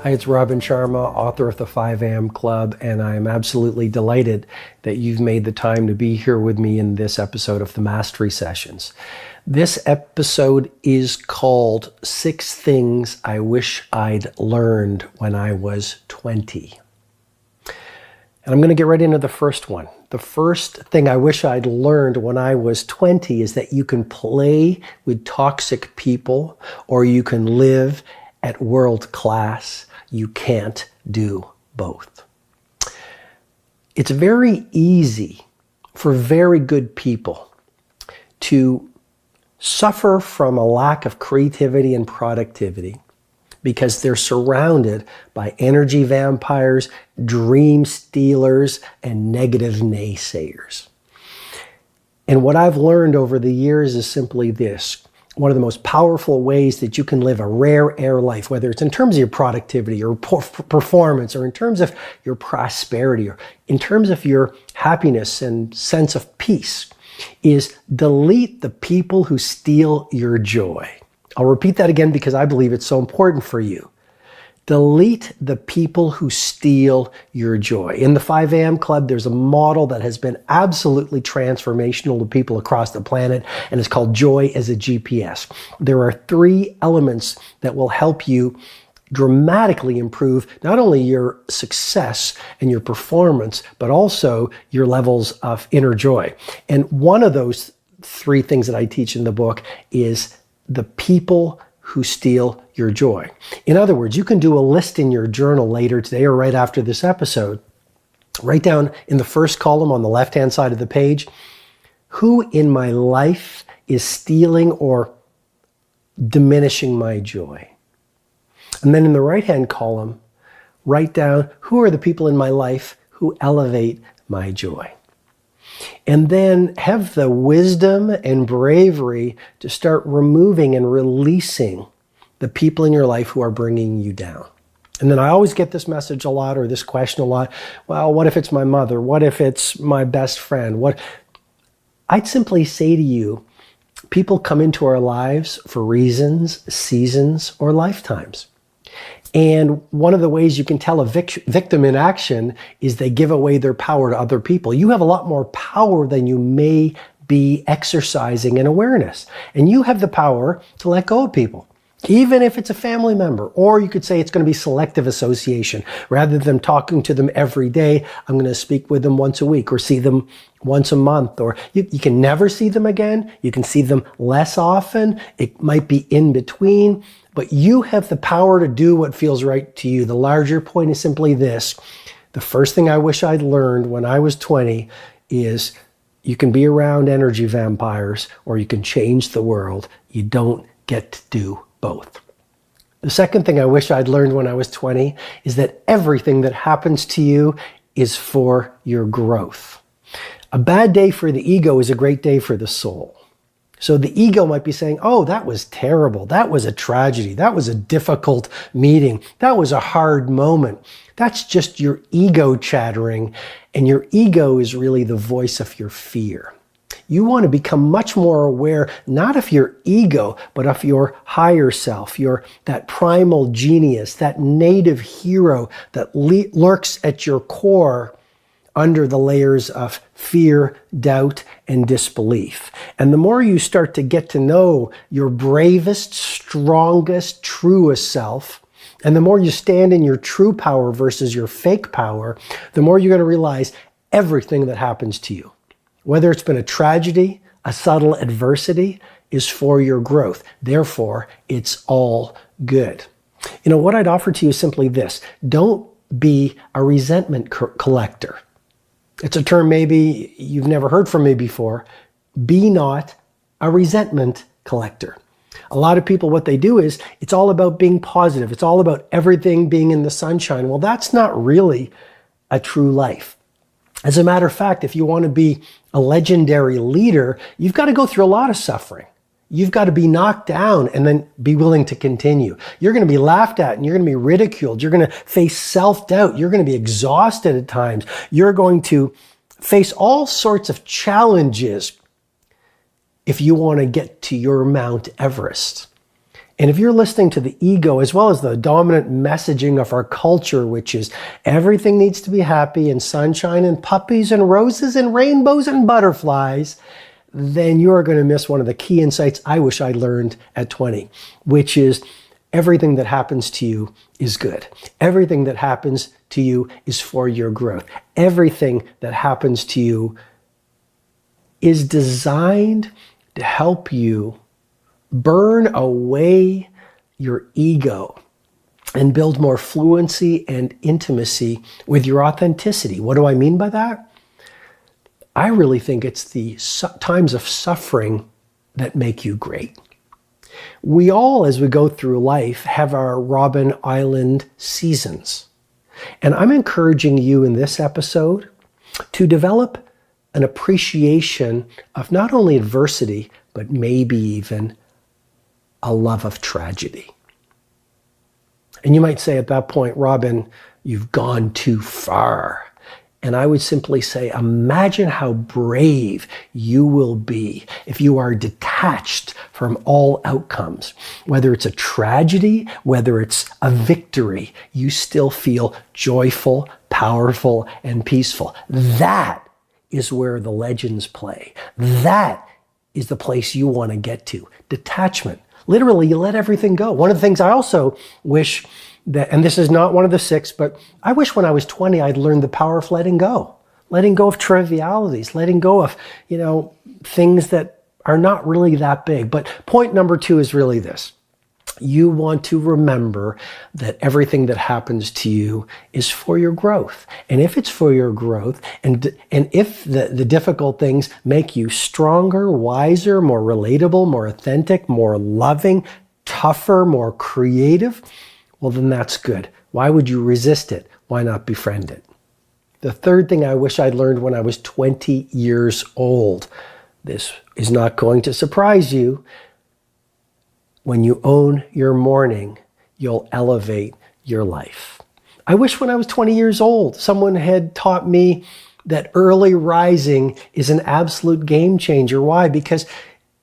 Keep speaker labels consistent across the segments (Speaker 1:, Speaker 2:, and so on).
Speaker 1: Hi, it's Robin Sharma, author of the 5 a.m. Club, and I'm absolutely delighted that you've made the time to be here with me in this episode of the Mastery Sessions. This episode is called 6 Things I Wish I'd Learned When I Was 20. And I'm going to get right into the first one. The first thing I wish I'd learned when I was 20 is that you can play with toxic people or you can live at world class. You can't do both. It's very easy for very good people to suffer from a lack of creativity and productivity because they're surrounded by energy vampires, dream stealers, and negative naysayers. And what I've learned over the years is simply this. One of the most powerful ways that you can live a rare air life, whether it's in terms of your productivity or performance, or in terms of your prosperity, or in terms of your happiness and sense of peace, is delete the people who steal your joy. I'll repeat that again because I believe it's so important for you. Delete the people who steal your joy. In the 5 a.m. Club, there's a model that has been absolutely transformational to people across the planet, and it's called Joy as a GPS. There are 3 elements that will help you dramatically improve not only your success and your performance, but also your levels of inner joy. And one of those 3 things that I teach in the book is the people who steal your joy. In other words, you can do a list in your journal later today or right after this episode. Write down in the first column on the left-hand side of the page, who in my life is stealing or diminishing my joy? And then in the right-hand column, write down who are the people in my life who elevate my joy. And then have the wisdom and bravery to start removing and releasing the people in your life who are bringing you down. And then I always get this message a lot, or this question a lot. Well, what if it's my mother? What if it's my best friend? I'd simply say to you, people come into our lives for reasons, seasons, or lifetimes. And one of the ways you can tell a victim in action is they give away their power to other people. You have a lot more power than you may be exercising in awareness. And you have the power to let go of people, even if it's a family member. Or you could say it's going to be selective association. Rather than talking to them every day, I'm going to speak with them once a week or see them once a month. Or you can never see them again. You can see them less often. It might be in between. But you have the power to do what feels right to you. The larger point is simply this. The first thing I wish I'd learned when I was 20 is you can be around energy vampires or you can change the world. You don't get to do both. The second thing I wish I'd learned when I was 20 is that everything that happens to you is for your growth. A bad day for the ego is a great day for the soul. So the ego might be saying, oh, that was terrible. That was a tragedy. That was a difficult meeting. That was a hard moment. That's just your ego chattering. And your ego is really the voice of your fear. You want to become much more aware, not of your ego, but of your higher self, that primal genius, that native hero that lurks at your core under the layers of fear, doubt, and disbelief. And the more you start to get to know your bravest, strongest, truest self, and the more you stand in your true power versus your fake power, the more you're going to realize everything that happens to you, whether it's been a tragedy, a subtle adversity, is for your growth. Therefore, it's all good. You know, what I'd offer to you is simply this. Don't be a resentment collector. It's a term maybe you've never heard from me before. Be not a resentment collector. A lot of people, what they do is, it's all about being positive. It's all about everything being in the sunshine. Well, that's not really a true life. As a matter of fact, if you want to be a legendary leader, you've got to go through a lot of suffering. You've got to be knocked down and then be willing to continue. You're going to be laughed at and you're going to be ridiculed. You're going to face self-doubt. You're going to be exhausted at times. You're going to face all sorts of challenges if you want to get to your Mount Everest. And if you're listening to the ego as well as the dominant messaging of our culture, which is everything needs to be happy and sunshine and puppies and roses and rainbows and butterflies, then you're going to miss one of the key insights I wish I learned at 20, which is everything that happens to you is good. Everything that happens to you is for your growth. Everything that happens to you is designed to help you burn away your ego and build more fluency and intimacy with your authenticity. What do I mean by that? I really think it's the times of suffering that make you great. We all, as we go through life, have our Robin Island seasons. And I'm encouraging you in this episode to develop an appreciation of not only adversity, but maybe even a love of tragedy. And you might say at that point, Robin, you've gone too far. And I would simply say, imagine how brave you will be if you are detached from all outcomes. Whether it's a tragedy, whether it's a victory, you still feel joyful, powerful, and peaceful. That is where the legends play. That is the place you want to get to. Detachment. Literally, you let everything go. One of the things I also wish that, and this is not one of the 6, but I wish when I was 20, I'd learned the power of letting go. Letting go of trivialities, letting go of, things that are not really that big. But point number 2 is really this. You want to remember that everything that happens to you is for your growth. And if it's for your growth, and if the difficult things make you stronger, wiser, more relatable, more authentic, more loving, tougher, more creative, well, then that's good. Why would you resist it? Why not befriend it? The third thing I wish I'd learned when I was 20 years old. This is not going to surprise you. When you own your morning, you'll elevate your life. I wish when I was 20 years old, someone had taught me that early rising is an absolute game changer. Why? Because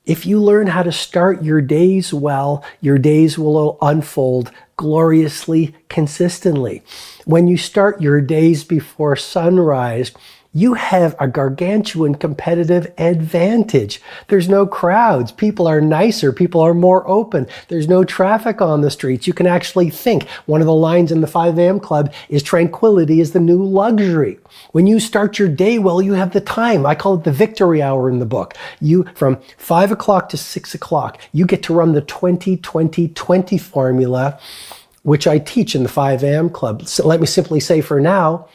Speaker 1: if you learn how to start your days well, your days will unfold gloriously, consistently. When you start your days before sunrise, you have a gargantuan competitive advantage. There's no crowds. People are nicer. People are more open. There's no traffic on the streets. You can actually think. One of the lines in the 5 a.m. Club is tranquility is the new luxury. When you start your day well, you have the time. I call it the victory hour in the book. You, from 5 o'clock to 6 o'clock, you get to run the 20-20-20 formula, which I teach in the 5 a.m. Club. So let me simply say for now,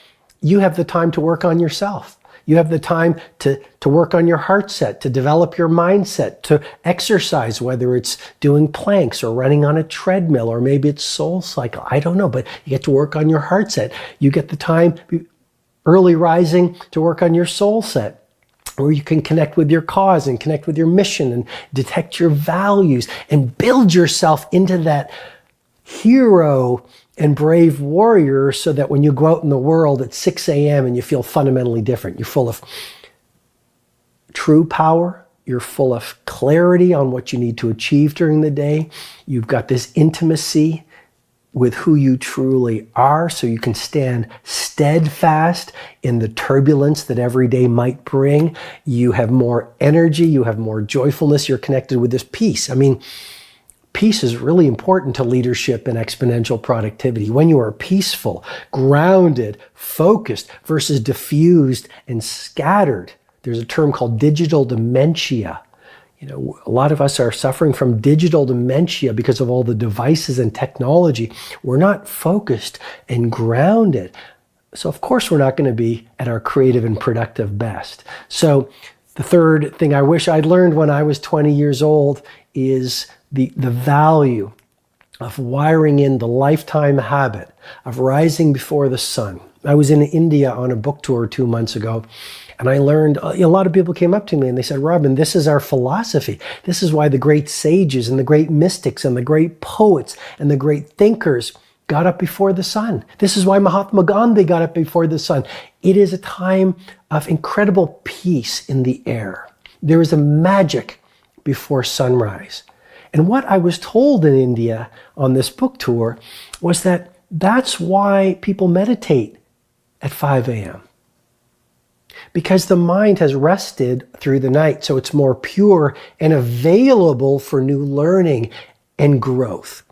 Speaker 1: you have the time to work on yourself. You have the time to work on your heart set, to develop your mindset, to exercise, whether it's doing planks or running on a treadmill, or maybe it's soul cycle. I don't know, but you get to work on your heart set. You get the time, early rising, to work on your soul set, where you can connect with your cause and connect with your mission and detect your values and build yourself into that hero and brave warrior, so that when you go out in the world at 6 a.m. and you feel fundamentally different, you're full of true power, you're full of clarity on what you need to achieve during the day, you've got this intimacy with who you truly are, so you can stand steadfast in the turbulence that every day might bring. You have more energy, you have more joyfulness, you're connected with this peace. I mean, peace is really important to leadership and exponential productivity. When you are peaceful, grounded, focused versus diffused and scattered, there's a term called digital dementia. A lot of us are suffering from digital dementia because of all the devices and technology. We're not focused and grounded. So of course we're not going to be at our creative and productive best. So the third thing I wish I'd learned when I was 20 years old is the value of wiring in the lifetime habit of rising before the sun. I was in India on a book tour 2 months ago, and I learned, a lot of people came up to me and they said, Robin, this is our philosophy. This is why the great sages and the great mystics and the great poets and the great thinkers got up before the sun. This is why Mahatma Gandhi got up before the sun. It is a time of incredible peace in the air. There is a magic before sunrise. And what I was told in India on this book tour was that that's why people meditate at 5 a.m. Because the mind has rested through the night, so it's more pure and available for new learning and growth.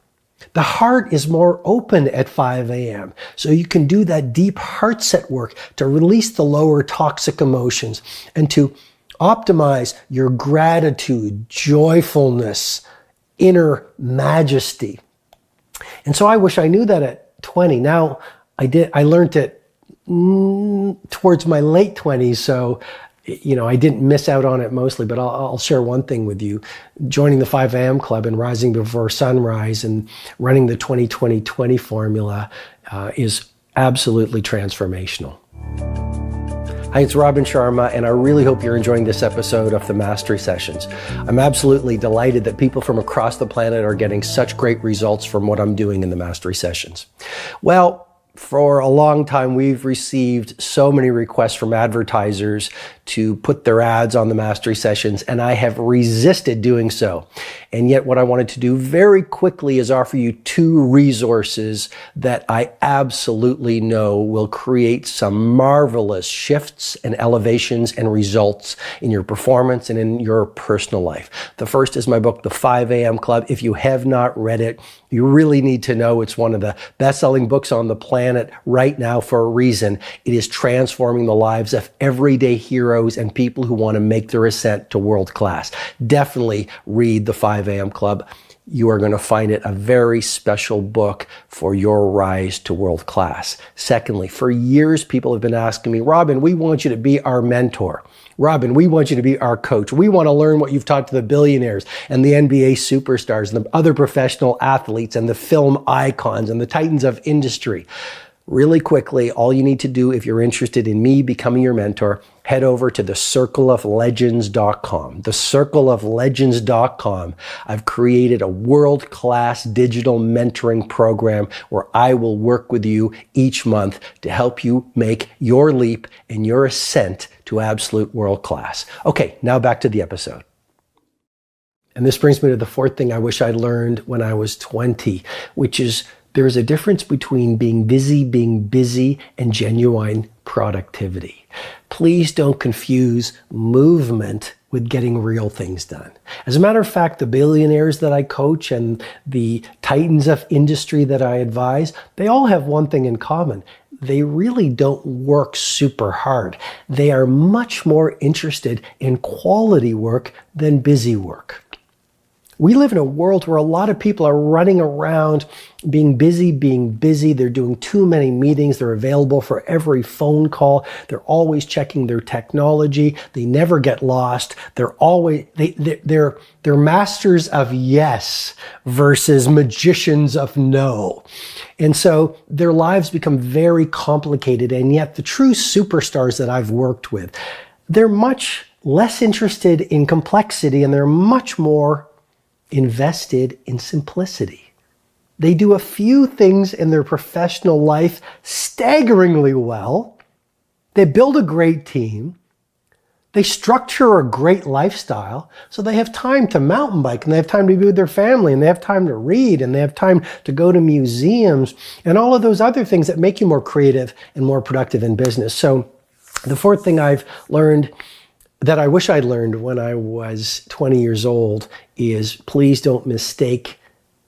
Speaker 1: The heart is more open at 5 a.m. So you can do that deep heart set work to release the lower toxic emotions and to optimize your gratitude, joyfulness, inner majesty. And so I wish I knew that at 20. Now I learned it towards my late 20s. So I didn't miss out on it mostly, but I'll share one thing with you. Joining the 5 a.m. club and rising before sunrise and running the 20-20-20 formula is absolutely transformational. Hi, it's Robin Sharma, and I really hope you're enjoying this episode of the Mastery Sessions. I'm absolutely delighted that people from across the planet are getting such great results from what I'm doing in the Mastery Sessions. Well, for a long time, we've received so many requests from advertisers to put their ads on the Mastery Sessions, and I have resisted doing so. And yet what I wanted to do very quickly is offer you 2 resources that I absolutely know will create some marvelous shifts and elevations and results in your performance and in your personal life. The first is my book, The 5 a.m. Club. If you have not read it, you really need to know it's one of the best-selling books on the planet right now for a reason. It is transforming the lives of everyday heroes and people who want to make their ascent to world class. Definitely read The 5 a.m. Club. You are going to find it a very special book for your rise to world class. Secondly, for years, people have been asking me, Robin, we want you to be our mentor. Robin, we want you to be our coach. We want to learn what you've taught to the billionaires and the NBA superstars and the other professional athletes and the film icons and the titans of industry. Really quickly, all you need to do if you're interested in me becoming your mentor, head over to thecircleoflegends.com. Thecircleoflegends.com. I've created a world-class digital mentoring program where I will work with you each month to help you make your leap and your ascent to absolute world class. Okay, now back to the episode. And this brings me to the 4th thing I wish I learned when I was 20, which is there's a difference between being busy, and genuine productivity. Please don't confuse movement with getting real things done. As a matter of fact, the billionaires that I coach and the titans of industry that I advise, they all have one thing in common. They really don't work super hard. They are much more interested in quality work than busy work. We live in a world where a lot of people are running around being busy. They're doing too many meetings. They're available for every phone call. They're always checking their technology. They never get lost. They're masters of yes versus magicians of no. And so their lives become very complicated. And yet the true superstars that I've worked with, they're much less interested in complexity and they're much more invested in simplicity. They do a few things in their professional life staggeringly well. They build a great team. They structure a great lifestyle. So they have time to mountain bike and they have time to be with their family and they have time to read and they have time to go to museums and all of those other things that make you more creative and more productive in business. So the 4th thing I've learned that I wish I'd learned when I was 20 years old is please don't mistake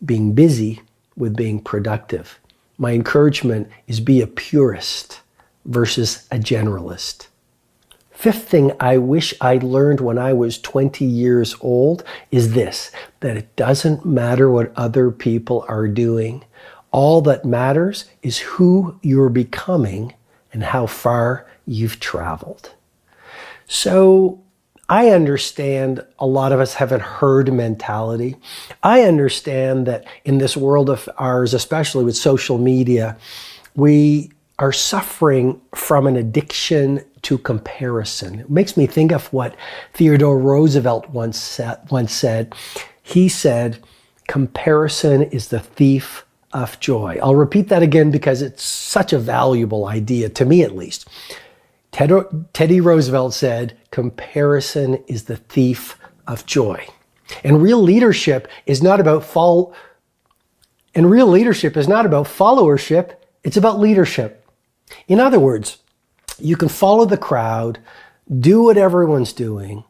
Speaker 1: being busy with being productive. My encouragement is be a purist versus a generalist. 5th thing I wish I'd learned when I was 20 years old is this, that it doesn't matter what other people are doing. All that matters is who you're becoming and how far you've traveled. So I understand a lot of us have a herd mentality. I understand that in this world of ours, especially with social media, we are suffering from an addiction to comparison. It makes me think of what Theodore Roosevelt once said. He said, comparison is the thief of joy. I'll repeat that again because it's such a valuable idea, to me at least. Teddy Roosevelt said, comparison is the thief of joy. And real leadership is not about followership, it's about leadership. In other words, you can follow the crowd, do what everyone's doing,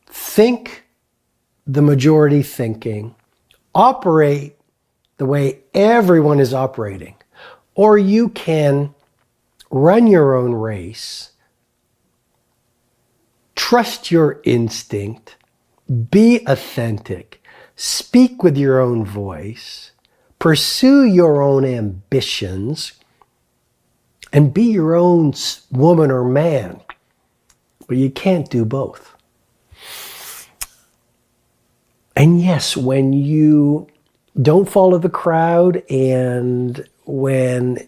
Speaker 1: think the majority thinking, operate the way everyone is operating, or you can run your own race, trust your instinct, be authentic, speak with your own voice, pursue your own ambitions, and be your own woman or man. But you can't do both. And yes, when you don't follow the crowd and when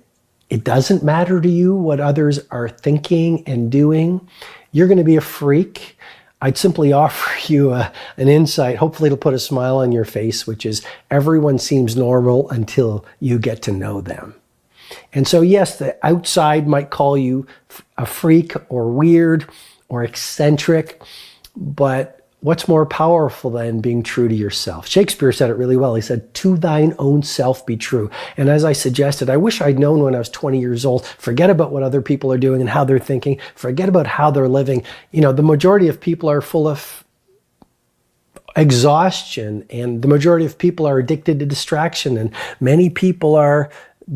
Speaker 1: it doesn't matter to you what others are thinking and doing, you're going to be a freak. I'd simply offer you an insight. Hopefully it'll put a smile on your face, which is everyone seems normal until you get to know them. And so yes, the outside might call you a freak or weird or eccentric, but what's more powerful than being true to yourself? Shakespeare said it really well. He said, "To thine own self be true." And as I suggested, I wish I'd known when I was 20 years old, forget about what other people are doing and how they're thinking, forget about how they're living. You know, the majority of people are full of exhaustion, and the majority of people are addicted to distraction, and many people are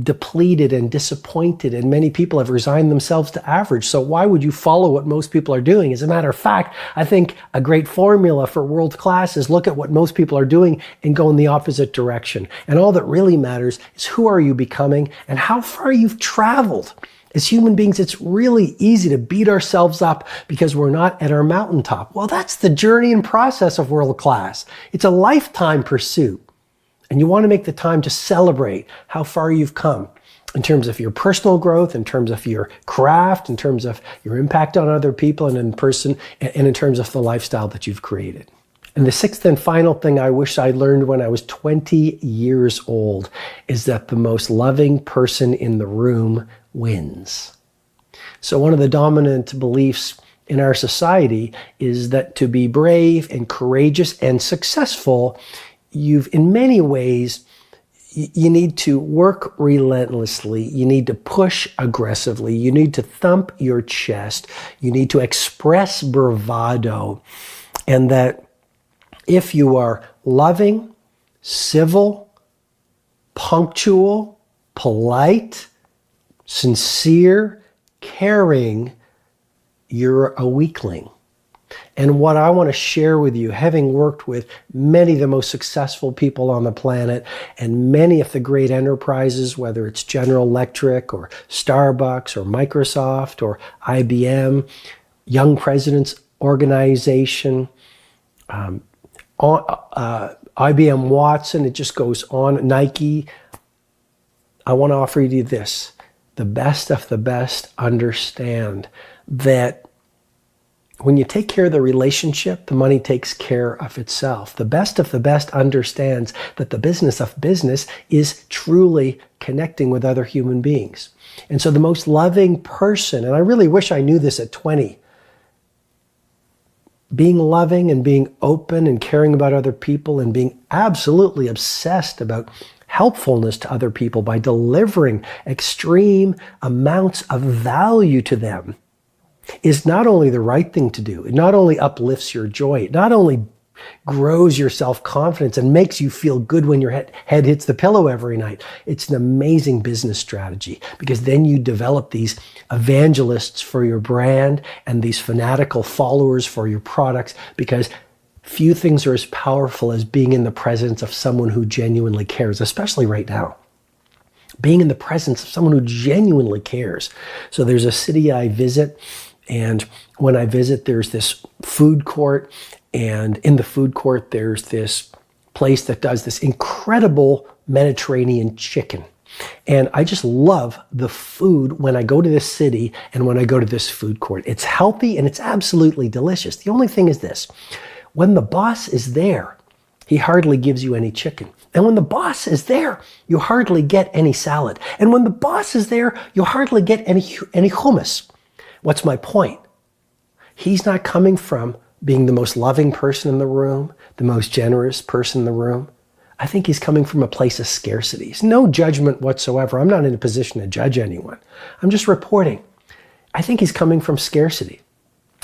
Speaker 1: depleted and disappointed, and many people have resigned themselves to average. So why would you follow what most people are doing? As a matter of fact, I think a great formula for world class is look at what most people are doing and go in the opposite direction. And all that really matters is who are you becoming and how far you've traveled. As human beings, it's really easy to beat ourselves up because we're not at our mountaintop. Well, that's the journey and process of world class. It's a lifetime pursuit. And you want to make the time to celebrate how far you've come in terms of your personal growth, in terms of your craft, in terms of your impact on other people and in terms of the lifestyle that you've created. And the sixth and final thing I wish I learned when I was 20 years old is that the most loving person in the room wins. So one of the dominant beliefs in our society is that to be brave and courageous and successful, in many ways, you need to work relentlessly. You need to push aggressively. You need to thump your chest. You need to express bravado. And that if you are loving, civil, punctual, polite, sincere, caring, you're a weakling. And what I want to share with you, having worked with many of the most successful people on the planet and many of the great enterprises, whether it's General Electric or Starbucks or Microsoft or IBM, Young Presidents Organization, IBM Watson, it just goes on, Nike. I want to offer you this. The best of the best understand that when you take care of the relationship, the money takes care of itself. The best of the best understands that the business of business is truly connecting with other human beings. And so the most loving person, and I really wish I knew this at 20, being loving and being open and caring about other people and being absolutely obsessed about helpfulness to other people by delivering extreme amounts of value to them is not only the right thing to do. It not only uplifts your joy, it not only grows your self-confidence and makes you feel good when your head hits the pillow every night. It's an amazing business strategy because then you develop these evangelists for your brand and these fanatical followers for your products, because few things are as powerful as being in the presence of someone who genuinely cares, especially right now. Being in the presence of someone who genuinely cares. So there's a city I visit, and when I visit, there's this food court, and in the food court, there's this place that does this incredible Mediterranean chicken. And I just love the food when I go to this city and when I go to this food court. It's healthy and it's absolutely delicious. The only thing is this: when the boss is there, he hardly gives you any chicken. And when the boss is there, you hardly get any salad. And when the boss is there, you hardly get any hummus. What's my point? He's not coming from being the most loving person in the room, the most generous person in the room. I think he's coming from a place of scarcity. It's no judgment whatsoever. I'm not in a position to judge anyone. I'm just reporting. I think he's coming from scarcity.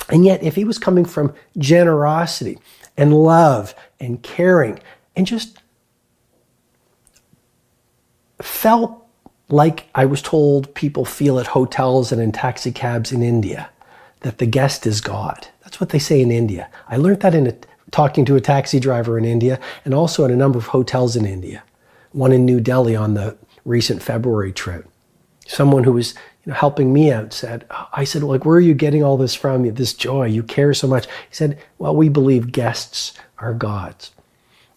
Speaker 1: And yet, if he was coming from generosity and love and caring and just felt like I was told people feel at hotels and in taxi cabs in India, that the guest is God. That's what they say in India. I learned that in talking to a taxi driver in India and also at a number of hotels in India. One in New Delhi on the recent February trip. Someone who was helping me out said, I said, like, where are you getting all this from? This joy, you care so much. He said, well, we believe guests are gods.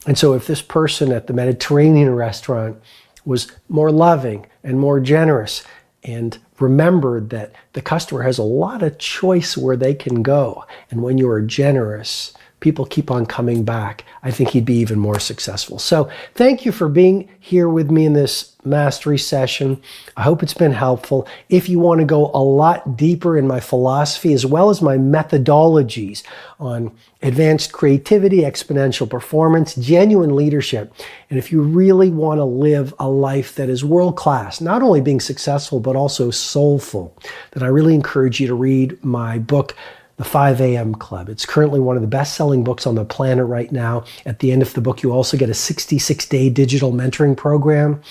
Speaker 1: And so if this person at the Mediterranean restaurant was more loving and more generous and remembered that the customer has a lot of choice where they can go, and when you are generous, people keep on coming back, I think he'd be even more successful. So thank you for being here with me in this mastery session. I hope it's been helpful. If you want to go a lot deeper in my philosophy as well as my methodologies on advanced creativity, exponential performance, genuine leadership, and if you really want to live a life that is world-class, not only being successful, but also soulful, then I really encourage you to read my book, The 5 a.m. Club. It's currently one of the best-selling books on the planet right now. At the end of the book, you also get a 66-day digital mentoring program.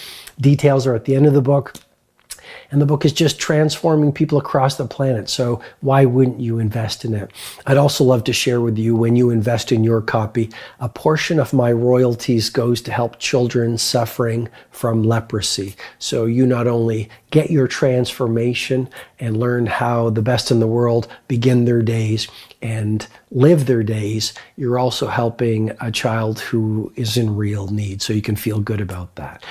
Speaker 1: Details are at the end of the book. And the book is just transforming people across the planet. So why wouldn't you invest in it? I'd also love to share with you, when you invest in your copy, a portion of my royalties goes to help children suffering from leprosy. So you not only get your transformation and learn how the best in the world begin their days and live their days, you're also helping a child who is in real need. So you can feel good about that.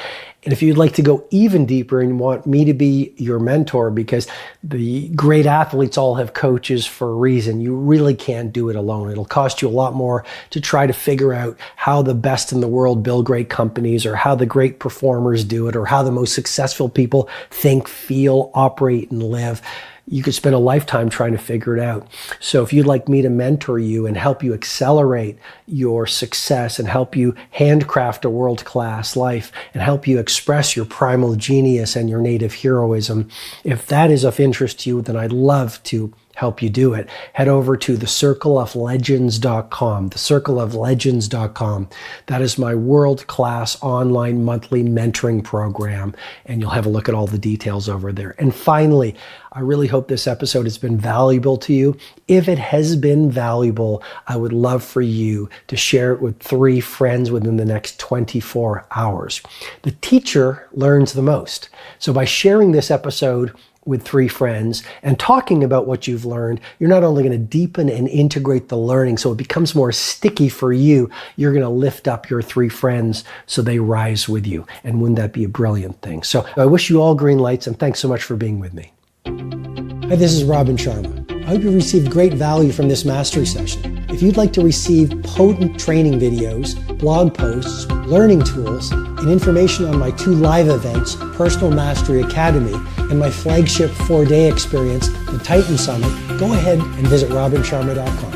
Speaker 1: And if you'd like to go even deeper and want me to be your mentor, because the great athletes all have coaches for a reason, you really can't do it alone. It'll cost you a lot more to try to figure out how the best in the world build great companies, or how the great performers do it, or how the most successful people think, feel, operate, and live. You could spend a lifetime trying to figure it out. So if you'd like me to mentor you and help you accelerate your success and help you handcraft a world-class life and help you express your primal genius and your native heroism, if that is of interest to you, then I'd love to help you do it. Head over to thecircleoflegends.com, thecircleoflegends.com. That is my world-class online monthly mentoring program, and you'll have a look at all the details over there. And finally, I really hope this episode has been valuable to you. If it has been valuable, I would love for you to share it with 3 friends within the next 24 hours. The teacher learns the most. So by sharing this episode with 3 friends and talking about what you've learned, you're not only going to deepen and integrate the learning so it becomes more sticky for you, you're going to lift up your 3 friends so they rise with you. And wouldn't that be a brilliant thing? So I wish you all green lights, and thanks so much for being with me. Hi, this is Robin Sharma. I hope you received great value from this mastery session. If you'd like to receive potent training videos, blog posts, learning tools, and information on my 2 live events, Personal Mastery Academy and my flagship 4-day experience, the Titan Summit, go ahead and visit robinsharma.com.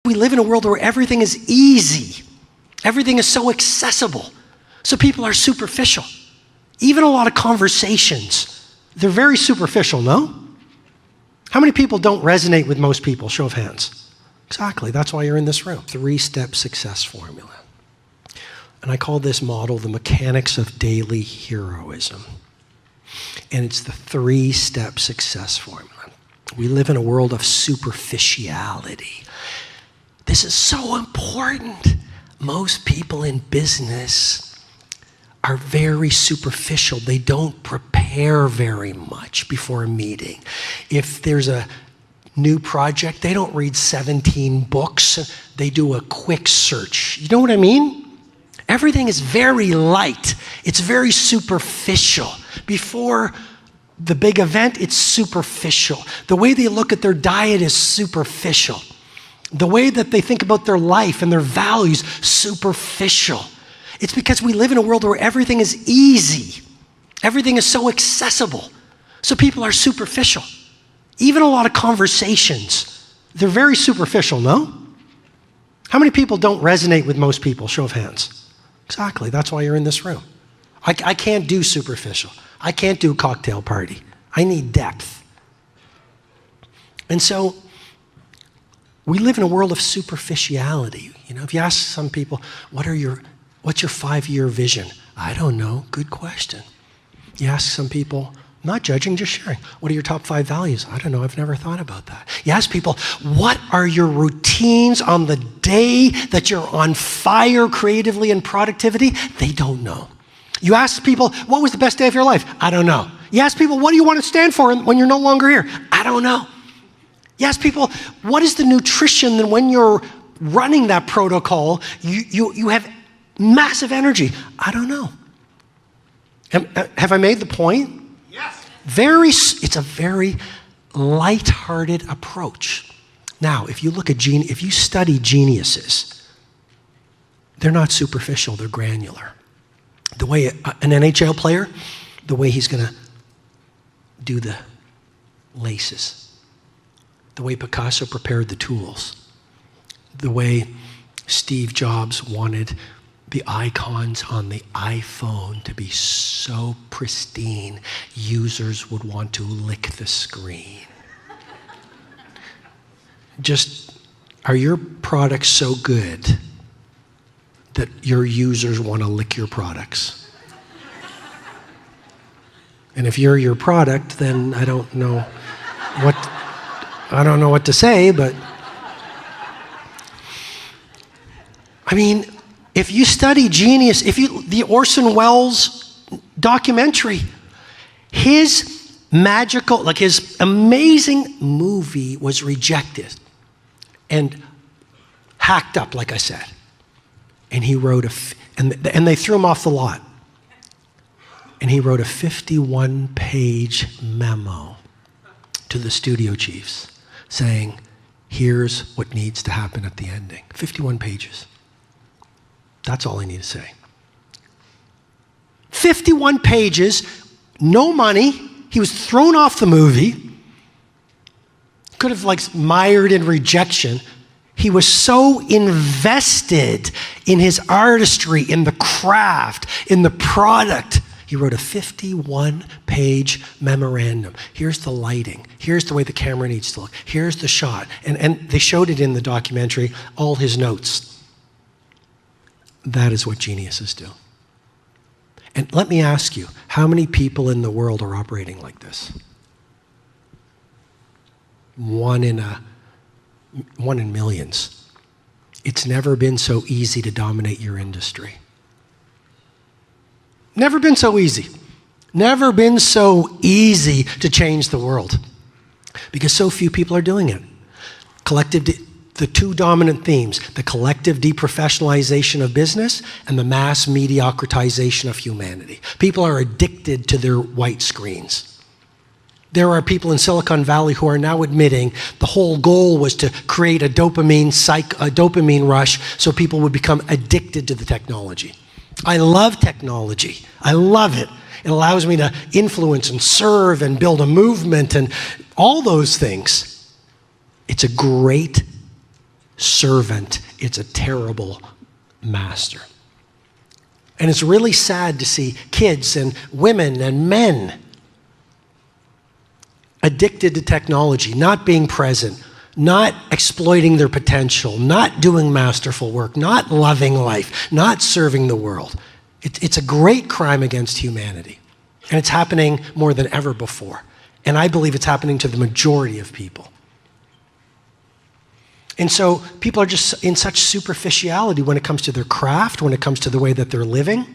Speaker 1: We live in a world where everything is easy. Everything is so accessible. So people are superficial. Even a lot of conversations, they're very superficial, no? How many people don't resonate with most people? Show of hands. Exactly, that's why you're in this room. 3-step success formula. And I call this model the mechanics of daily heroism. And it's the 3-step success formula. We live in a world of superficiality. This is so important. Most people in business are very superficial. They don't prepare very much before a meeting. If there's a new project, they don't read 17 books. They do a quick search. You know what I mean? Everything is very light. It's very superficial. Before the big event, it's superficial. The way they look at their diet is superficial. The way that they think about their life and their values, superficial. It's because we live in a world where everything is easy. Everything is so accessible. So people are superficial. Even a lot of conversations, they're very superficial, no? How many people don't resonate with most people? Show of hands. Exactly, that's why you're in this room. I can't do superficial. I can't do cocktail party. I need depth. And so we live in a world of superficiality. You know, if you ask some people, what's your 5-year vision? I don't know, good question. You ask some people, not judging, just sharing. What are your top 5 values? I don't know, I've never thought about that. You ask people, what are your routines on the day that you're on fire creatively and productivity? They don't know. You ask people, what was the best day of your life? I don't know. You ask people, what do you want to stand for when you're no longer here? I don't know. You ask people, what is the nutrition that when you're running that protocol, you have massive energy? I don't know. Have I made the point?
Speaker 2: Yes.
Speaker 1: It's a very light-hearted approach. Now, if you study geniuses, they're not superficial, they're granular. The way an NHL player, the way he's going to do the laces, the way Picasso prepared the tools, the way Steve Jobs wanted the icons on the iPhone to be so pristine, users would want to lick the screen. Just, are your products so good that your users want to lick your products? And if you're your product, then I don't know what to say, but I mean, if you study genius, the Orson Welles documentary, his amazing movie was rejected and hacked up, like I said. And he wrote and they threw him off the lot. And he wrote a 51-page memo to the studio chiefs saying, here's what needs to happen at the ending. 51 pages. That's all I need to say. 51 pages, no money. He was thrown off the movie. Could have mired in rejection. He was so invested in his artistry, in the craft, in the product. He wrote a 51-page memorandum. Here's the lighting. Here's the way the camera needs to look. Here's the shot. And they showed it in the documentary, all his notes. That is what geniuses do. And let me ask you, how many people in the world are operating like this? One in millions. It's never been so easy to dominate your industry. Never been so easy. Never been so easy to change the world. Because so few people are doing it. The two dominant themes, the collective deprofessionalization of business and the mass mediocritization of humanity. People are addicted to their white screens. There are people in Silicon Valley who are now admitting the whole goal was to create a dopamine rush so people would become addicted to the technology. I love technology. I love it. It allows me to influence and serve and build a movement and all those things. It's a great servant. It's a terrible master. And it's really sad to see kids and women and men addicted to technology, not being present, not exploiting their potential, not doing masterful work, not loving life, not serving the world. It's a great crime against humanity. And it's happening more than ever before. And I believe it's happening to the majority of people. And so people are just in such superficiality when it comes to their craft, when it comes to the way that they're living.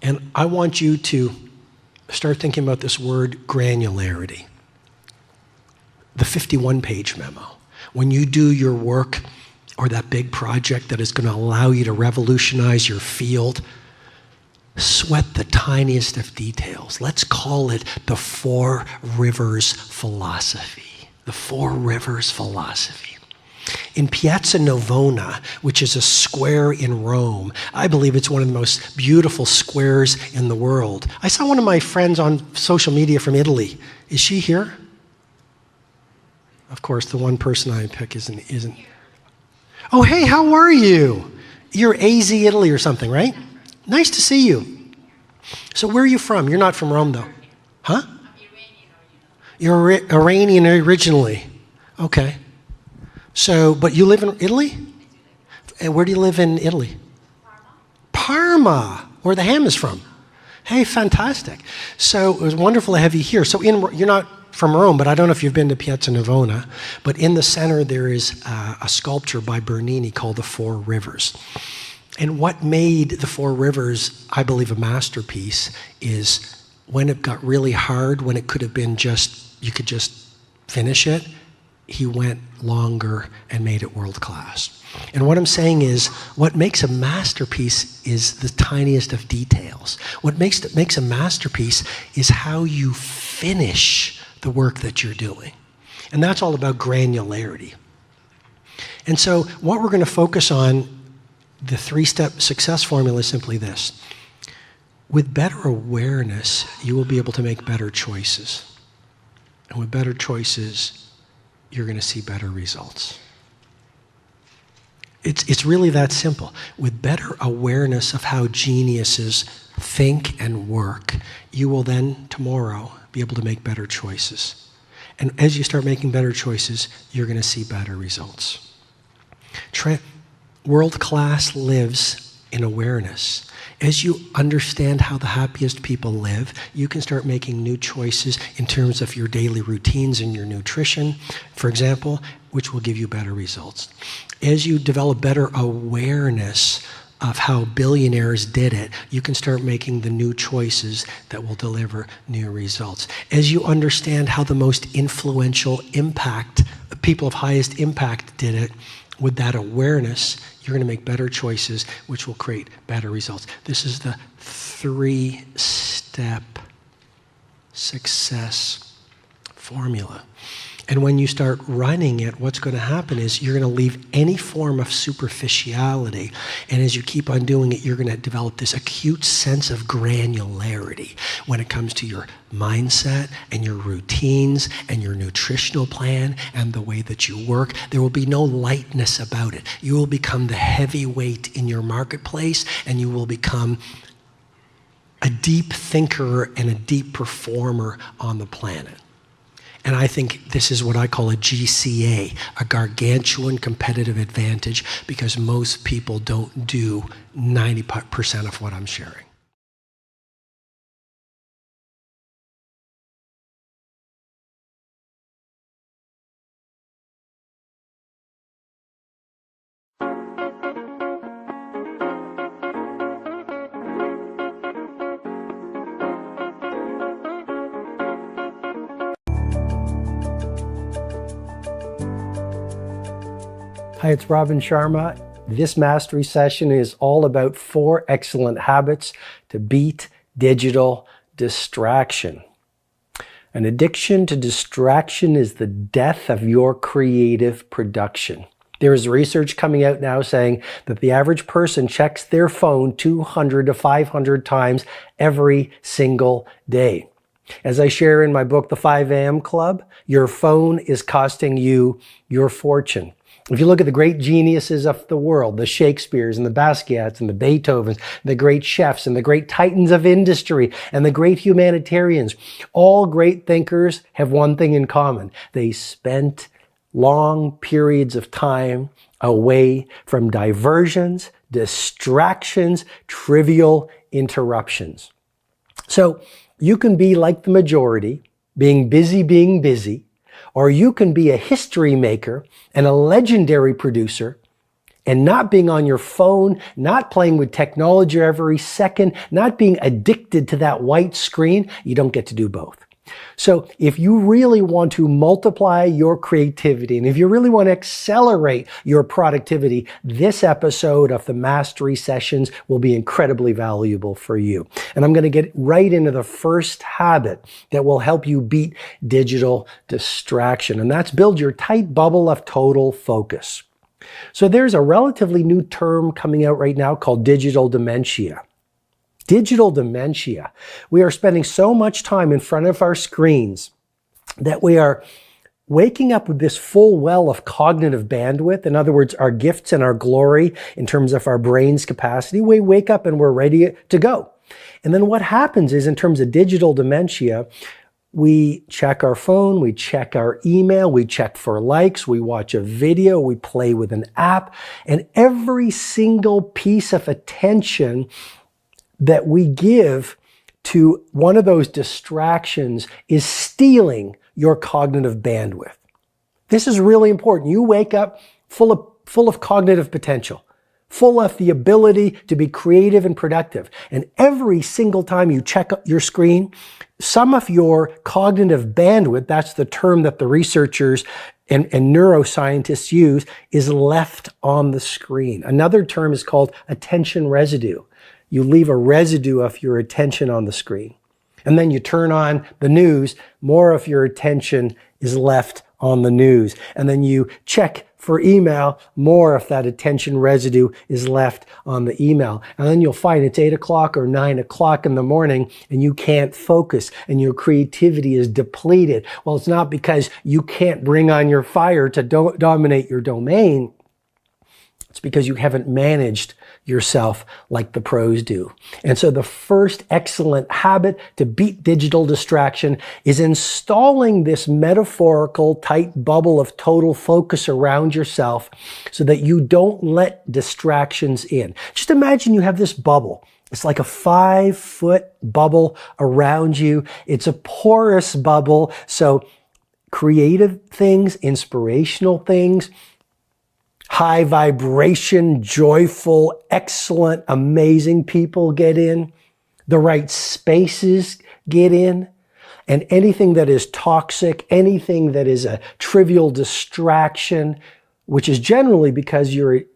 Speaker 1: And I want you to start thinking about this word granularity. The 51-page memo. When you do your work or that big project that is going to allow you to revolutionize your field, sweat the tiniest of details. Let's call it the 4 rivers philosophy. The 4 rivers philosophy. in Piazza Navona, which is a square in Rome. I believe it's one of the most beautiful squares in the world. I saw one of my friends on social media from Italy. Is she here? Of course, the one person I pick isn't. Oh, hey, how are you? You're AZ Italy or something, right? Nice to see you. So where are you from? You're not from Rome, though. Huh? You're Iranian originally. Okay. So, but you live in Italy? And where do you live in Italy? Parma, where the ham is from. Hey, fantastic. So it was wonderful to have you here. So you're not from Rome, but I don't know if you've been to Piazza Navona, but in the center there is a sculpture by Bernini called The Four Rivers. And what made The Four Rivers, I believe, a masterpiece is when it got really hard, when it could have been you could just finish it, he went longer and made it world class. And what I'm saying is, what makes a masterpiece is the tiniest of details. What makes a masterpiece is how you finish the work that you're doing. And that's all about granularity. And so what we're going to focus on, the 3-step success formula, is simply this. With better awareness, you will be able to make better choices. And with better choices, you're going to see better results. It's really that simple. With better awareness of how geniuses think and work, you will then, tomorrow, be able to make better choices. And as you start making better choices, you're going to see better results. World class lives in awareness. As you understand how the happiest people live, you can start making new choices in terms of your daily routines and your nutrition, for example, which will give you better results. As you develop better awareness of how billionaires did it, you can start making the new choices that will deliver new results. As you understand how the most influential people of highest impact did it, with that awareness, you're going to make better choices, which will create better results. This is the 3-step success formula. And when you start running it, what's going to happen is you're going to leave any form of superficiality. And as you keep on doing it, you're going to develop this acute sense of granularity when it comes to your mindset and your routines and your nutritional plan and the way that you work. There will be no lightness about it. You will become the heavyweight in your marketplace, and you will become a deep thinker and a deep performer on the planet. And I think this is what I call a GCA, a gargantuan competitive advantage, because most people don't do 90% of what I'm sharing. Hi, it's Robin Sharma. This mastery session is all about 4 excellent habits to beat digital distraction. An addiction to distraction is the death of your creative production. There is research coming out now saying that the average person checks their phone 200 to 500 times every single day. As I share in my book, The 5 a.m. Club, your phone is costing you your fortune. If you look at the great geniuses of the world, the Shakespeares and the Basquiats and the Beethovens, the great chefs and the great titans of industry and the great humanitarians, all great thinkers have one thing in common. They spent long periods of time away from diversions, distractions, trivial interruptions. So you can be like the majority, being busy, or you can be a history maker and a legendary producer and not being on your phone, not playing with technology every second, not being addicted to that white screen. You don't get to do both. So if you really want to multiply your creativity and if you really want to accelerate your productivity, this episode of the Mastery Sessions will be incredibly valuable for you. And I'm going to get right into the first habit that will help you beat digital distraction. And that's build your tight bubble of total focus. So there's a relatively new term coming out right now called digital dementia. Digital dementia. We are spending so much time in front of our screens that we are waking up with this full well of cognitive bandwidth. In other words, our gifts and our glory in terms of our brain's capacity. We wake up and we're ready to go. And then what happens is, in terms of digital dementia, we check our phone, we check our email, we check for likes, we watch a video, we play with an app, and every single piece of attention that we give to one of those distractions is stealing your cognitive bandwidth. This is really important. You wake up full of cognitive potential, full of the ability to be creative and productive. And every single time you check your screen, some of your cognitive bandwidth, that's the term that the researchers and neuroscientists use, is left on the screen. Another term is called attention residue. You leave a residue of your attention on the screen. And then you turn on the news, more of your attention is left on the news. And then you check for email, more of that attention residue is left on the email. And then you'll find it's 8 o'clock or 9 o'clock in the morning and you can't focus and your creativity is depleted. Well, it's not because you can't bring on your fire to dominate your domain. It's because you haven't managed yourself like the pros do. And so the first excellent habit to beat digital distraction is installing this metaphorical tight bubble of total focus around yourself so that you don't let distractions in. Just imagine you have this bubble. It's like a 5-foot bubble around you. It's a porous bubble. So creative things, inspirational things, high vibration, joyful, excellent, amazing people get in. The right spaces get in. And anything that is toxic, anything that is a trivial distraction, which is generally because you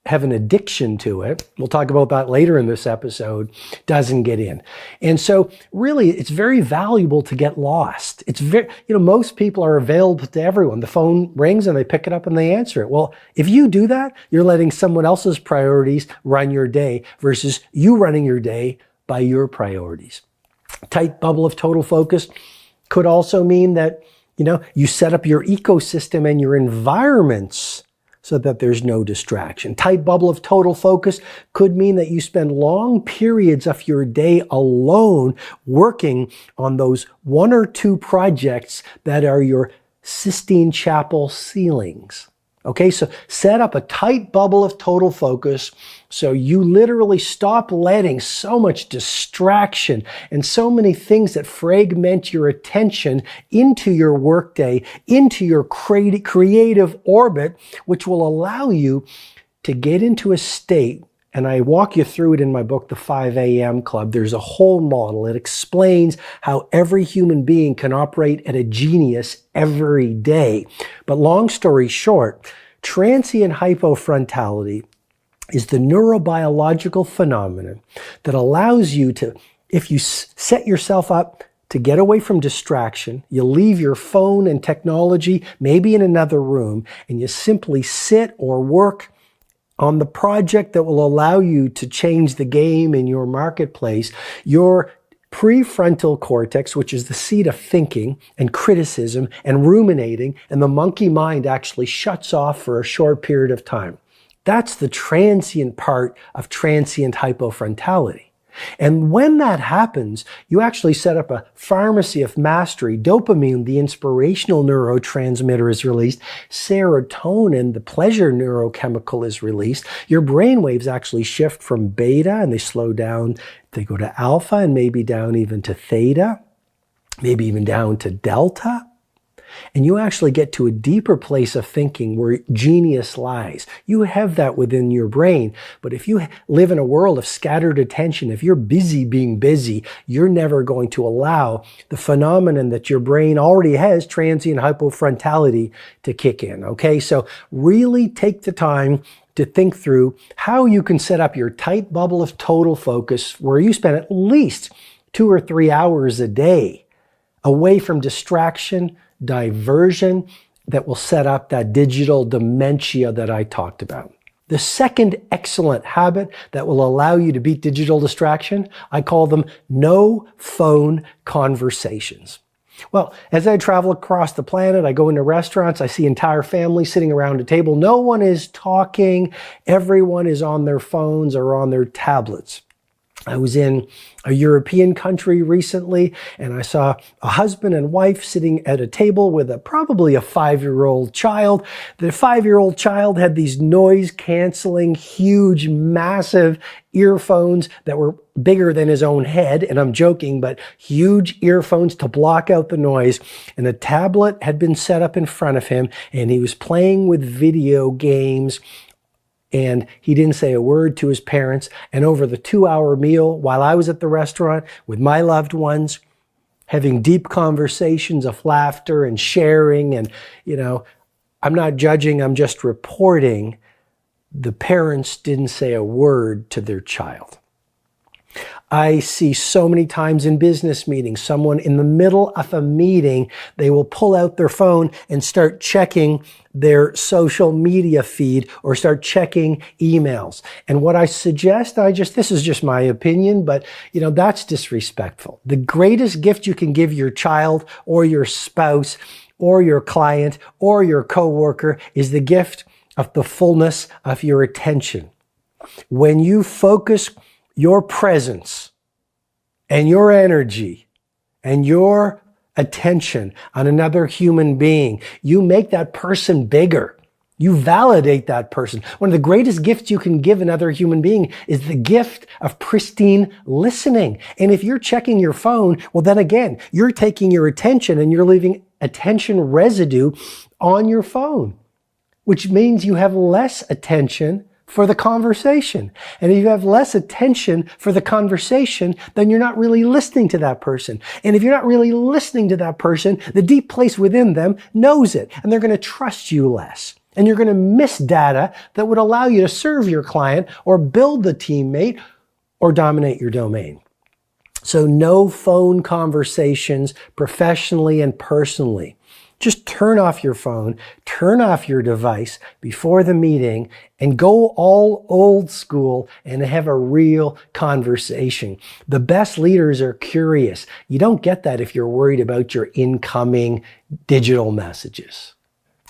Speaker 1: have an addiction to it, we'll talk about that later in this episode, doesn't get in. And so really, it's very valuable to get lost. It's very, most people are available to everyone. The phone rings and they pick it up and they answer it. Well, if you do that, you're letting someone else's priorities run your day versus you running your day by your priorities. Tight bubble of total focus could also mean that, you set up your ecosystem and your environments so that there's no distraction. Tight bubble of total focus could mean that you spend long periods of your day alone working on those 1 or 2 projects that are your Sistine Chapel ceilings. Okay, so set up a tight bubble of total focus so you literally stop letting so much distraction and so many things that fragment your attention into your workday, into your creative orbit, which will allow you to get into a state. And I walk you through it in my book, The 5 a.m. Club. There's a whole model. It explains how every human being can operate at a genius every day. But long story short, transient hypofrontality is the neurobiological phenomenon that allows you to, if you set yourself up to get away from distraction, you leave your phone and technology maybe in another room, and you simply sit or work on the project that will allow you to change the game in your marketplace, your prefrontal cortex, which is the seat of thinking and criticism and ruminating, and the monkey mind actually shuts off for a short period of time. That's the transient part of transient hypofrontality. And when that happens, you actually set up a pharmacy of mastery. Dopamine, the inspirational neurotransmitter, is released. Serotonin, the pleasure neurochemical, is released. Your brain waves actually shift from beta and they slow down. They go to alpha and maybe down even to theta, maybe even down to delta. And you actually get to a deeper place of thinking where genius lies. You have that within your brain. But if you live in a world of scattered attention, if you're busy being busy, you're never going to allow the phenomenon that your brain already has, transient hypofrontality, to kick in. Okay, so really take the time to think through how you can set up your tight bubble of total focus where you spend at least 2 or 3 hours a day away from distraction, diversion, that will set up that digital dementia that I talked about. The second excellent habit that will allow you to beat digital distraction, I call them no phone conversations. Well, as I travel across the planet, I go into restaurants, I see entire families sitting around a table. No one is talking. Everyone is on their phones or on their tablets. I was in a European country recently, and I saw a husband and wife sitting at a table with probably a 5-year-old child. The 5-year-old child had these noise-canceling, huge, massive earphones that were bigger than his own head, and I'm joking, but huge earphones to block out the noise. And a tablet had been set up in front of him, and he was playing with video games. And he didn't say a word to his parents. And over the 2-hour meal, while I was at the restaurant with my loved ones, having deep conversations of laughter and sharing, and, I'm not judging, I'm just reporting, the parents didn't say a word to their child. I see so many times in business meetings, someone in the middle of a meeting, they will pull out their phone and start checking their social media feed or start checking emails. And what I suggest, this is just my opinion, but that's disrespectful. The greatest gift you can give your child or your spouse or your client or your coworker is the gift of the fullness of your attention. When you focus your presence and your energy and your attention on another human being, you make that person bigger. You validate that person. One of the greatest gifts you can give another human being is the gift of pristine listening. And if you're checking your phone, well, then again, you're taking your attention and you're leaving attention residue on your phone, which means you have less attention for the conversation. And if you have less attention for the conversation, then you're not really listening to that person. And if you're not really listening to that person, the deep place within them knows it, and they're going to trust you less. And you're going to miss data that would allow you to serve your client or build the teammate or dominate your domain. So no phone conversations professionally and personally. Just turn off your phone, turn off your device before the meeting, and go all old school and have a real conversation. The best leaders are curious. You don't get that if you're worried about your incoming digital messages.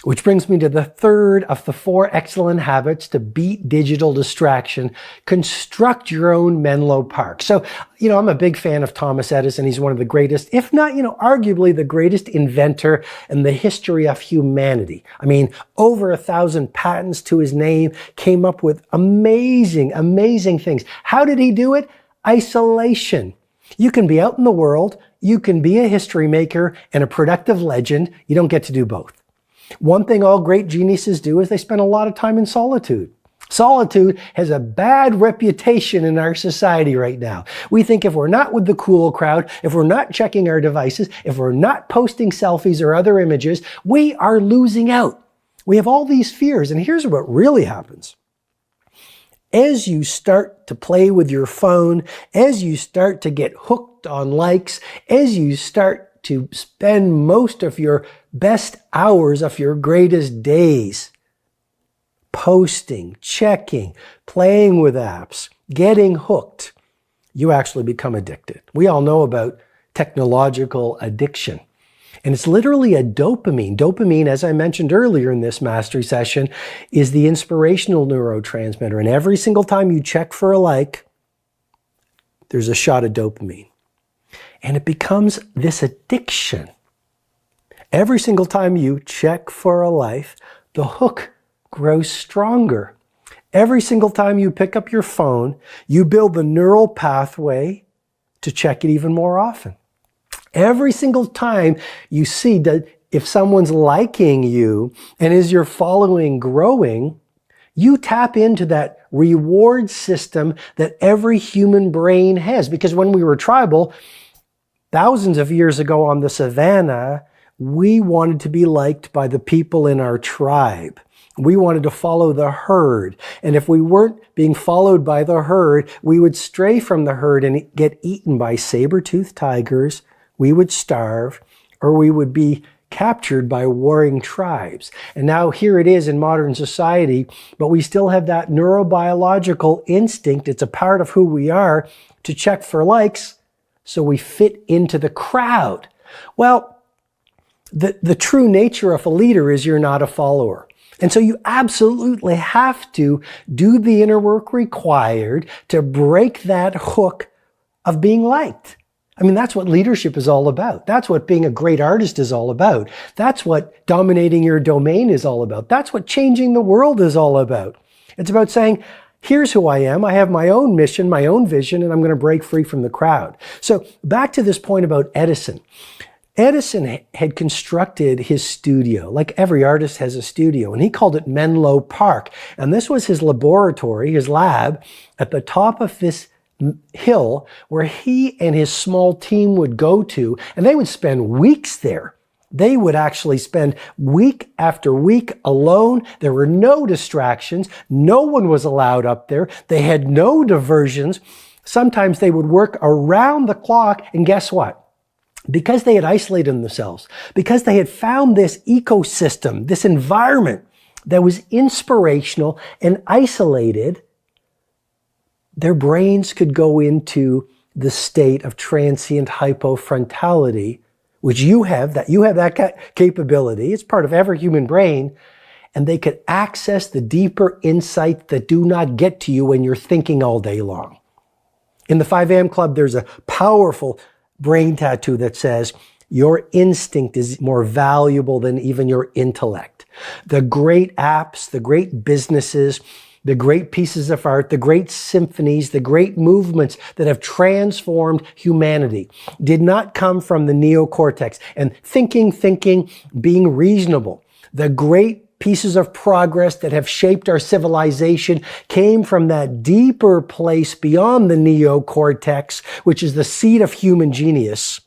Speaker 1: Which brings me to the third of the 4 excellent habits to beat digital distraction. Construct your own Menlo Park. So, I'm a big fan of Thomas Edison. He's one of the greatest, if not, arguably the greatest inventor in the history of humanity. I mean, over 1,000 patents to his name, came up with amazing, amazing things. How did he do it? Isolation. You can be out in the world, you can be a history maker and a productive legend. You don't get to do both. One thing all great geniuses do is they spend a lot of time in solitude. Solitude has a bad reputation in our society right now. We think if we're not with the cool crowd, if we're not checking our devices, if we're not posting selfies or other images, we are losing out. We have all these fears, and here's what really happens. As you start to play with your phone, as you start to get hooked on likes, as you start to spend most of your best hours of your greatest days posting, checking, playing with apps, getting hooked, you actually become addicted. We all know about technological addiction. And it's literally a dopamine. Dopamine, as I mentioned earlier in this mastery session, is the inspirational neurotransmitter. And every single time you check for a like, there's a shot of dopamine. And it becomes this addiction. Every single time you check for a like, the hook grows stronger. Every single time you pick up your phone, you build the neural pathway to check it even more often. Every single time you see that if someone's liking you and is your following growing, you tap into that reward system that every human brain has. Because when we were tribal, thousands of years ago on the savannah, we wanted to be liked by the people in our tribe. We wanted to follow the herd. And if we weren't being followed by the herd, we would stray from the herd and get eaten by saber-toothed tigers. We would starve, or we would be captured by warring tribes. And now here it is in modern society, but we still have that neurobiological instinct. It's a part of who we are to check for likes so we fit into the crowd. Well, the true nature of a leader is you're not a follower. And so you absolutely have to do the inner work required to break that hook of being liked. I mean, that's what leadership is all about. That's what being a great artist is all about. That's what dominating your domain is all about. That's what changing the world is all about. It's about saying, here's who I am. I have my own mission, my own vision, and I'm going to break free from the crowd. So back to this point about Edison. Edison had constructed his studio, like every artist has a studio, and he called it Menlo Park. And this was his laboratory, his lab, at the top of this hill where he and his small team would go to, and they would spend weeks there. They would actually spend week after week alone. There were no distractions. No one was allowed up there. They had no diversions. Sometimes they would work around the clock, and guess what? Because they had isolated themselves, because they had found this ecosystem, this environment that was inspirational and isolated, their brains could go into the state of transient hypofrontality, which you have that capability. It's part of every human brain. And they could access the deeper insights that do not get to you when you're thinking all day long. In the 5 a.m. Club, there's a powerful brain tattoo that says, your instinct is more valuable than even your intellect. The great apps, the great businesses, the great pieces of art, the great symphonies, the great movements that have transformed humanity did not come from the neocortex and thinking, being reasonable. The great pieces of progress that have shaped our civilization came from that deeper place beyond the neocortex, which is the seat of human genius,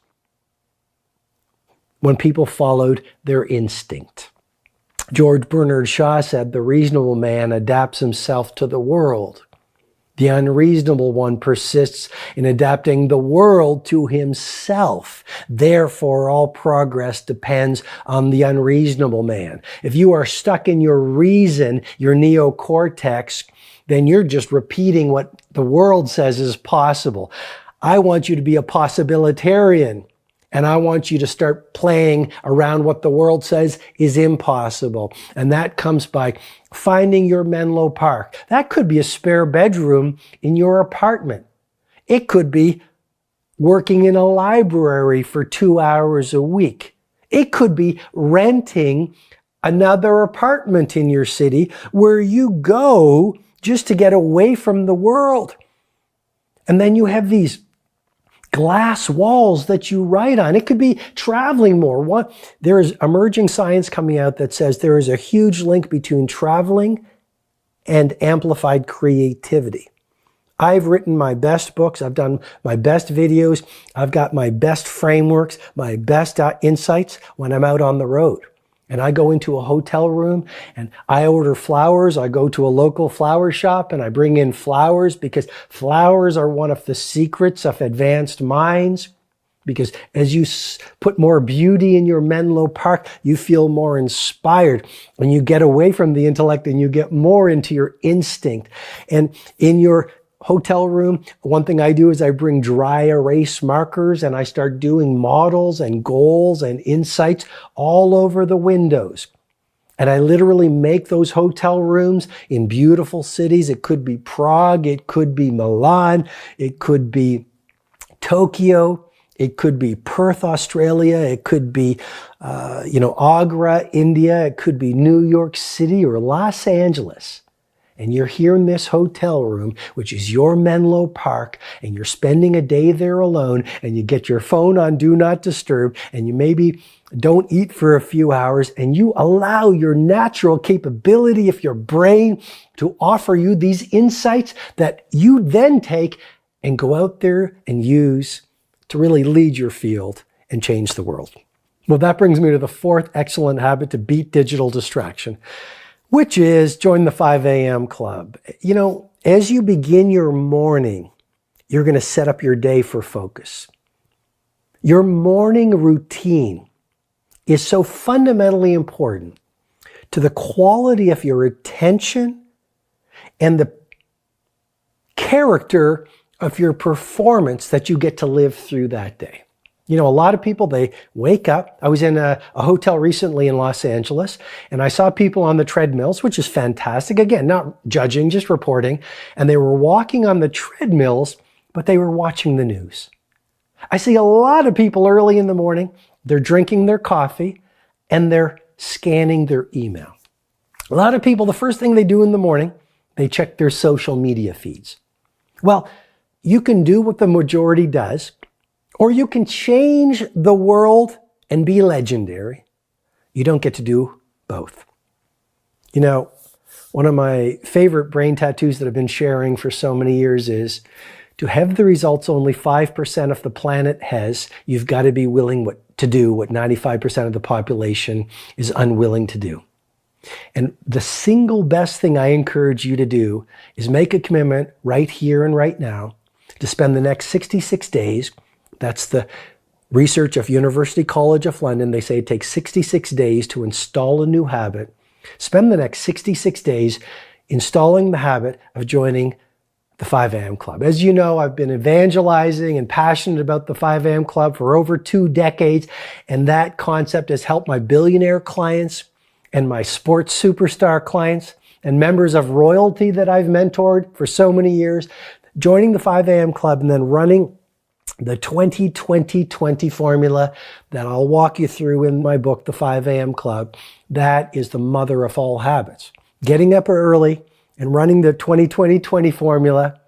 Speaker 1: when people followed their instinct. George Bernard Shaw said, the reasonable man adapts himself to the world. The unreasonable one persists in adapting the world to himself. Therefore, all progress depends on the unreasonable man. If you are stuck in your reason, your neocortex, then you're just repeating what the world says is possible. I want you to be a possibilitarian. And I want you to start playing around what the world says is impossible. And that comes by finding your Menlo Park. That could be a spare bedroom in your apartment. It could be working in a library for 2 hours a week. It could be renting another apartment in your city where you go just to get away from the world. And then you have these glass walls that you write on. It could be traveling more. There is emerging science coming out that says there is a huge link between traveling and amplified creativity. I've written my best books. I've done my best videos. I've got my best frameworks, my best insights when I'm out on the road. And I go into a hotel room and I order flowers. I go to a local flower shop and I bring in flowers because flowers are one of the secrets of advanced minds. Because as you put more beauty in your Menlo Park, you feel more inspired. When you get away from the intellect and you get more into your instinct. And in your hotel room, one thing I do is I bring dry erase markers and I start doing models and goals and insights all over the windows. And I literally make those hotel rooms in beautiful cities. It could be Prague, it could be Milan, it could be Tokyo, it could be Perth, Australia, it could be Agra, India, it could be New York City or Los Angeles. And you're here in this hotel room, which is your Menlo Park, and you're spending a day there alone, and you get your phone on Do Not Disturb, and you maybe don't eat for a few hours, and you allow your natural capability of your brain to offer you these insights that you then take and go out there and use to really lead your field and change the world. Well, that brings me to the fourth excellent habit to beat digital distraction, which is join the 5 a.m. club. You know, as you begin your morning, you're going to set up your day for focus. Your morning routine is so fundamentally important to the quality of your attention and the character of your performance that you get to live through that day. You know, a lot of people, they wake up. I was in a hotel recently in Los Angeles, and I saw people on the treadmills, which is fantastic. Again, not judging, just reporting. And they were walking on the treadmills, but they were watching the news. I see a lot of people early in the morning, they're drinking their coffee and they're scanning their email. A lot of people, the first thing they do in the morning, they check their social media feeds. Well, you can do what the majority does, or you can change the world and be legendary. You don't get to do both. You know, one of my favorite brain tattoos that I've been sharing for so many years is, to have the results only 5% of the planet has, you've got to be willing to do what 95% of the population is unwilling to do. And the single best thing I encourage you to do is make a commitment right here and right now to spend the next 66 days. That's the research of University College of London. They say it takes 66 days to install a new habit. Spend the next 66 days installing the habit of joining the 5 a.m. Club. As you know, I've been evangelizing and passionate about the 5 a.m. Club for over 2 decades, and that concept has helped my billionaire clients and my sports superstar clients and members of royalty that I've mentored for so many years, joining the 5 a.m. Club and then running the 20-20-20 formula that I'll walk you through in my book, The 5 a.m. Club. That is the mother of all habits. Getting up early and running the 20-20-20 formula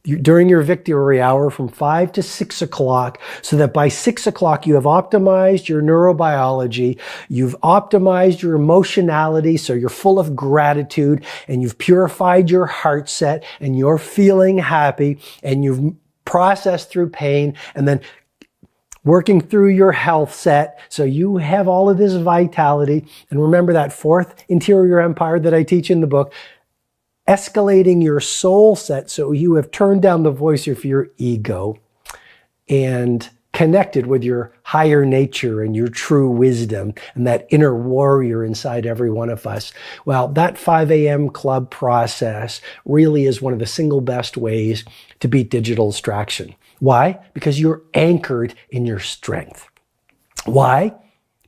Speaker 1: during your victory hour from 5 to 6 o'clock, so that by 6 o'clock you have optimized your neurobiology, you've optimized your emotionality, so you're full of gratitude, and you've purified your heart set, and you're feeling happy, and you've processed through pain, and then working through your health set, so you have all of this vitality. And remember that 4th interior empire that I teach in the book, escalating your soul set, so you have turned down the voice of your ego and connected with your higher nature and your true wisdom and that inner warrior inside every one of us. Well, that 5 a.m. Club process really is one of the single best ways to beat digital distraction. Why? Because you're anchored in your strength. Why?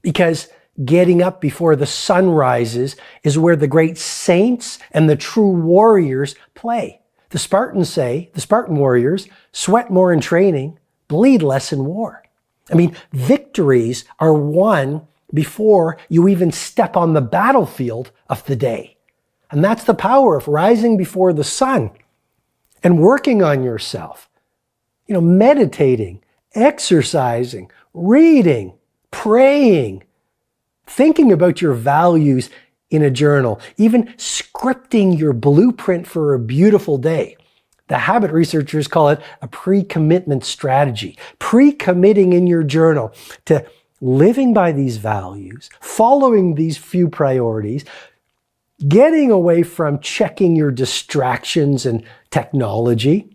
Speaker 1: Because getting up before the sun rises is where the great saints and the true warriors play. The Spartan warriors sweat more in training, bleed less in war. I mean, victories are won before you even step on the battlefield of the day. And that's the power of rising before the sun and working on yourself. You know, meditating, exercising, reading, praying, thinking about your values in a journal, even scripting your blueprint for a beautiful day. The habit researchers call it a pre-commitment strategy. Pre-committing in your journal to living by these values, following these few priorities, getting away from checking your distractions and technology.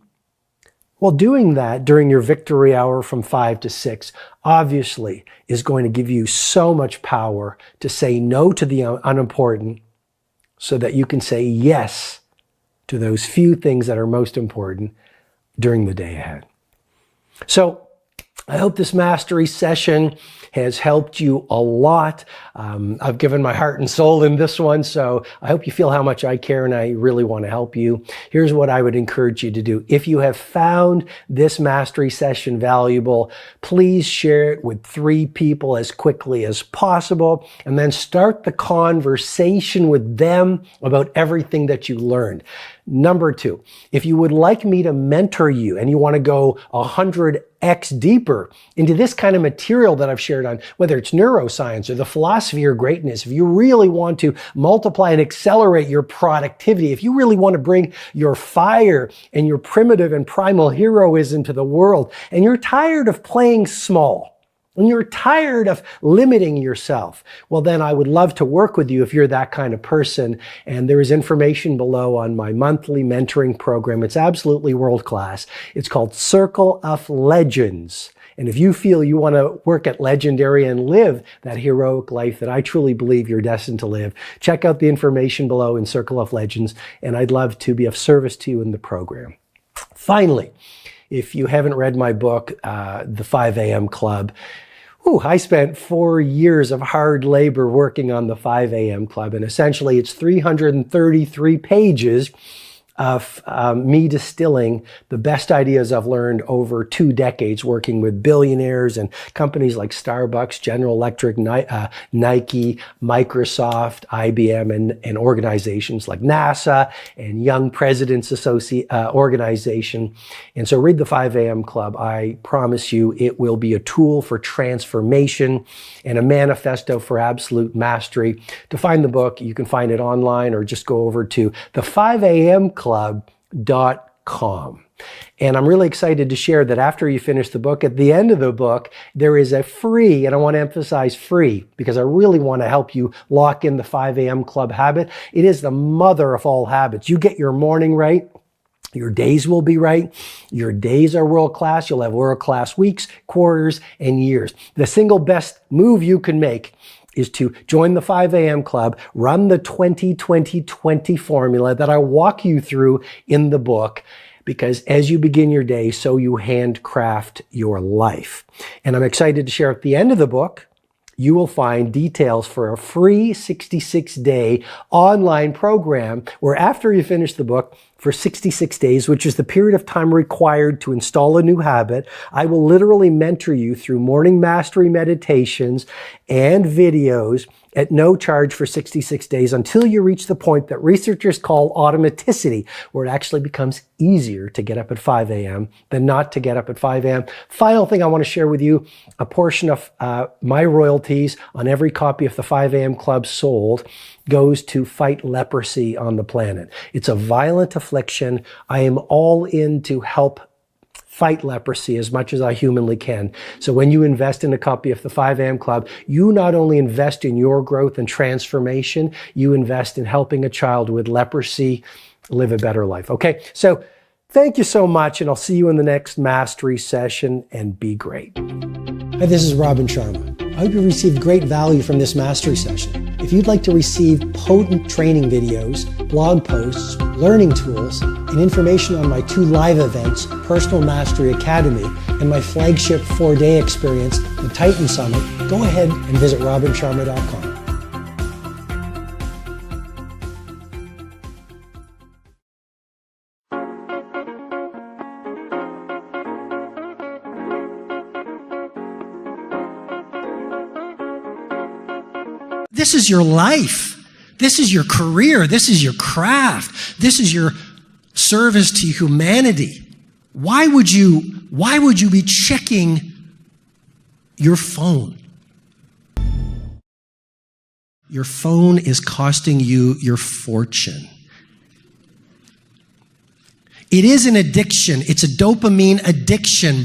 Speaker 1: Well, doing that during your victory hour from 5 to 6 obviously is going to give you so much power to say no to the unimportant so that you can say yes to those few things that are most important during the day ahead. So I hope this mastery session has helped you a lot. I've given my heart and soul in this one, so I hope you feel how much I care and I really want to help you. Here's what I would encourage you to do. If you have found this mastery session valuable, please share it with 3 people as quickly as possible, and then start the conversation with them about everything that you learned. Number 2, if you would like me to mentor you and you want to go 100x deeper into this kind of material that I've shared on, whether it's neuroscience or the philosophy of greatness, if you really want to multiply and accelerate your productivity, if you really want to bring your fire and your primitive and primal heroism to the world, and you're tired of playing small, and you're tired of limiting yourself, well, then I would love to work with you if you're that kind of person. And there is information below on my monthly mentoring program. It's absolutely world-class. It's called Circle of Legends. And if you feel you want to work at Legendary and live that heroic life that I truly believe you're destined to live, check out the information below in Circle of Legends, and I'd love to be of service to you in the program. Finally, if you haven't read my book, The 5 a.m. Club, I spent 4 years of hard labor working on the 5 a.m. Club, and essentially it's 333 pages of me distilling the best ideas I've learned over 2 decades working with billionaires and companies like Starbucks, General Electric, Nike, Microsoft, IBM, and organizations like NASA and Young Presidents Organization. And so read the 5 a.m. Club. I promise you it will be a tool for transformation and a manifesto for absolute mastery. To find the book, you can find it online or just go over to the5amclub.com. And I'm really excited to share that after you finish the book, at the end of the book, there is a free, and I want to emphasize free, because I really want to help you lock in the 5 a.m. Club habit. It is the mother of all habits. You get your morning right, your days will be right. Your days are world-class. You'll have world-class weeks, quarters, and years. The single best move you can make is to join the 5 a.m. Club, run the 20-20-20 formula that I walk you through in the book, because as you begin your day, so you handcraft your life. And I'm excited to share at the end of the book, you will find details for a free 66-day online program where after you finish the book, for 66 days, which is the period of time required to install a new habit, I will literally mentor you through morning mastery meditations and videos at no charge for 66 days until you reach the point that researchers call automaticity, where it actually becomes easier to get up at 5 a.m. than not to get up at 5 a.m. Final thing I want to share with you, a portion of my royalties on every copy of the 5 a.m. Club sold goes to fight leprosy on the planet. It's a violent affliction. I am all in to help fight leprosy as much as I humanly can. So when you invest in a copy of the 5 a.m. Club, you not only invest in your growth and transformation, you invest in helping a child with leprosy live a better life. Okay, so thank you so much, and I'll see you in the next mastery session, and be great. Hi, this is Robin Sharma. I hope you received great value from this mastery session. If you'd like to receive potent training videos, blog posts, learning tools, and information on my 2 live events, Personal Mastery Academy and my flagship 4-day experience, the Titan Summit, go ahead and visit robinsharma.com. This is your life. This is your career. This is your craft. This is your service to humanity. Why would you be checking your phone? Your phone is costing you your fortune. It is an addiction. It's a dopamine addiction.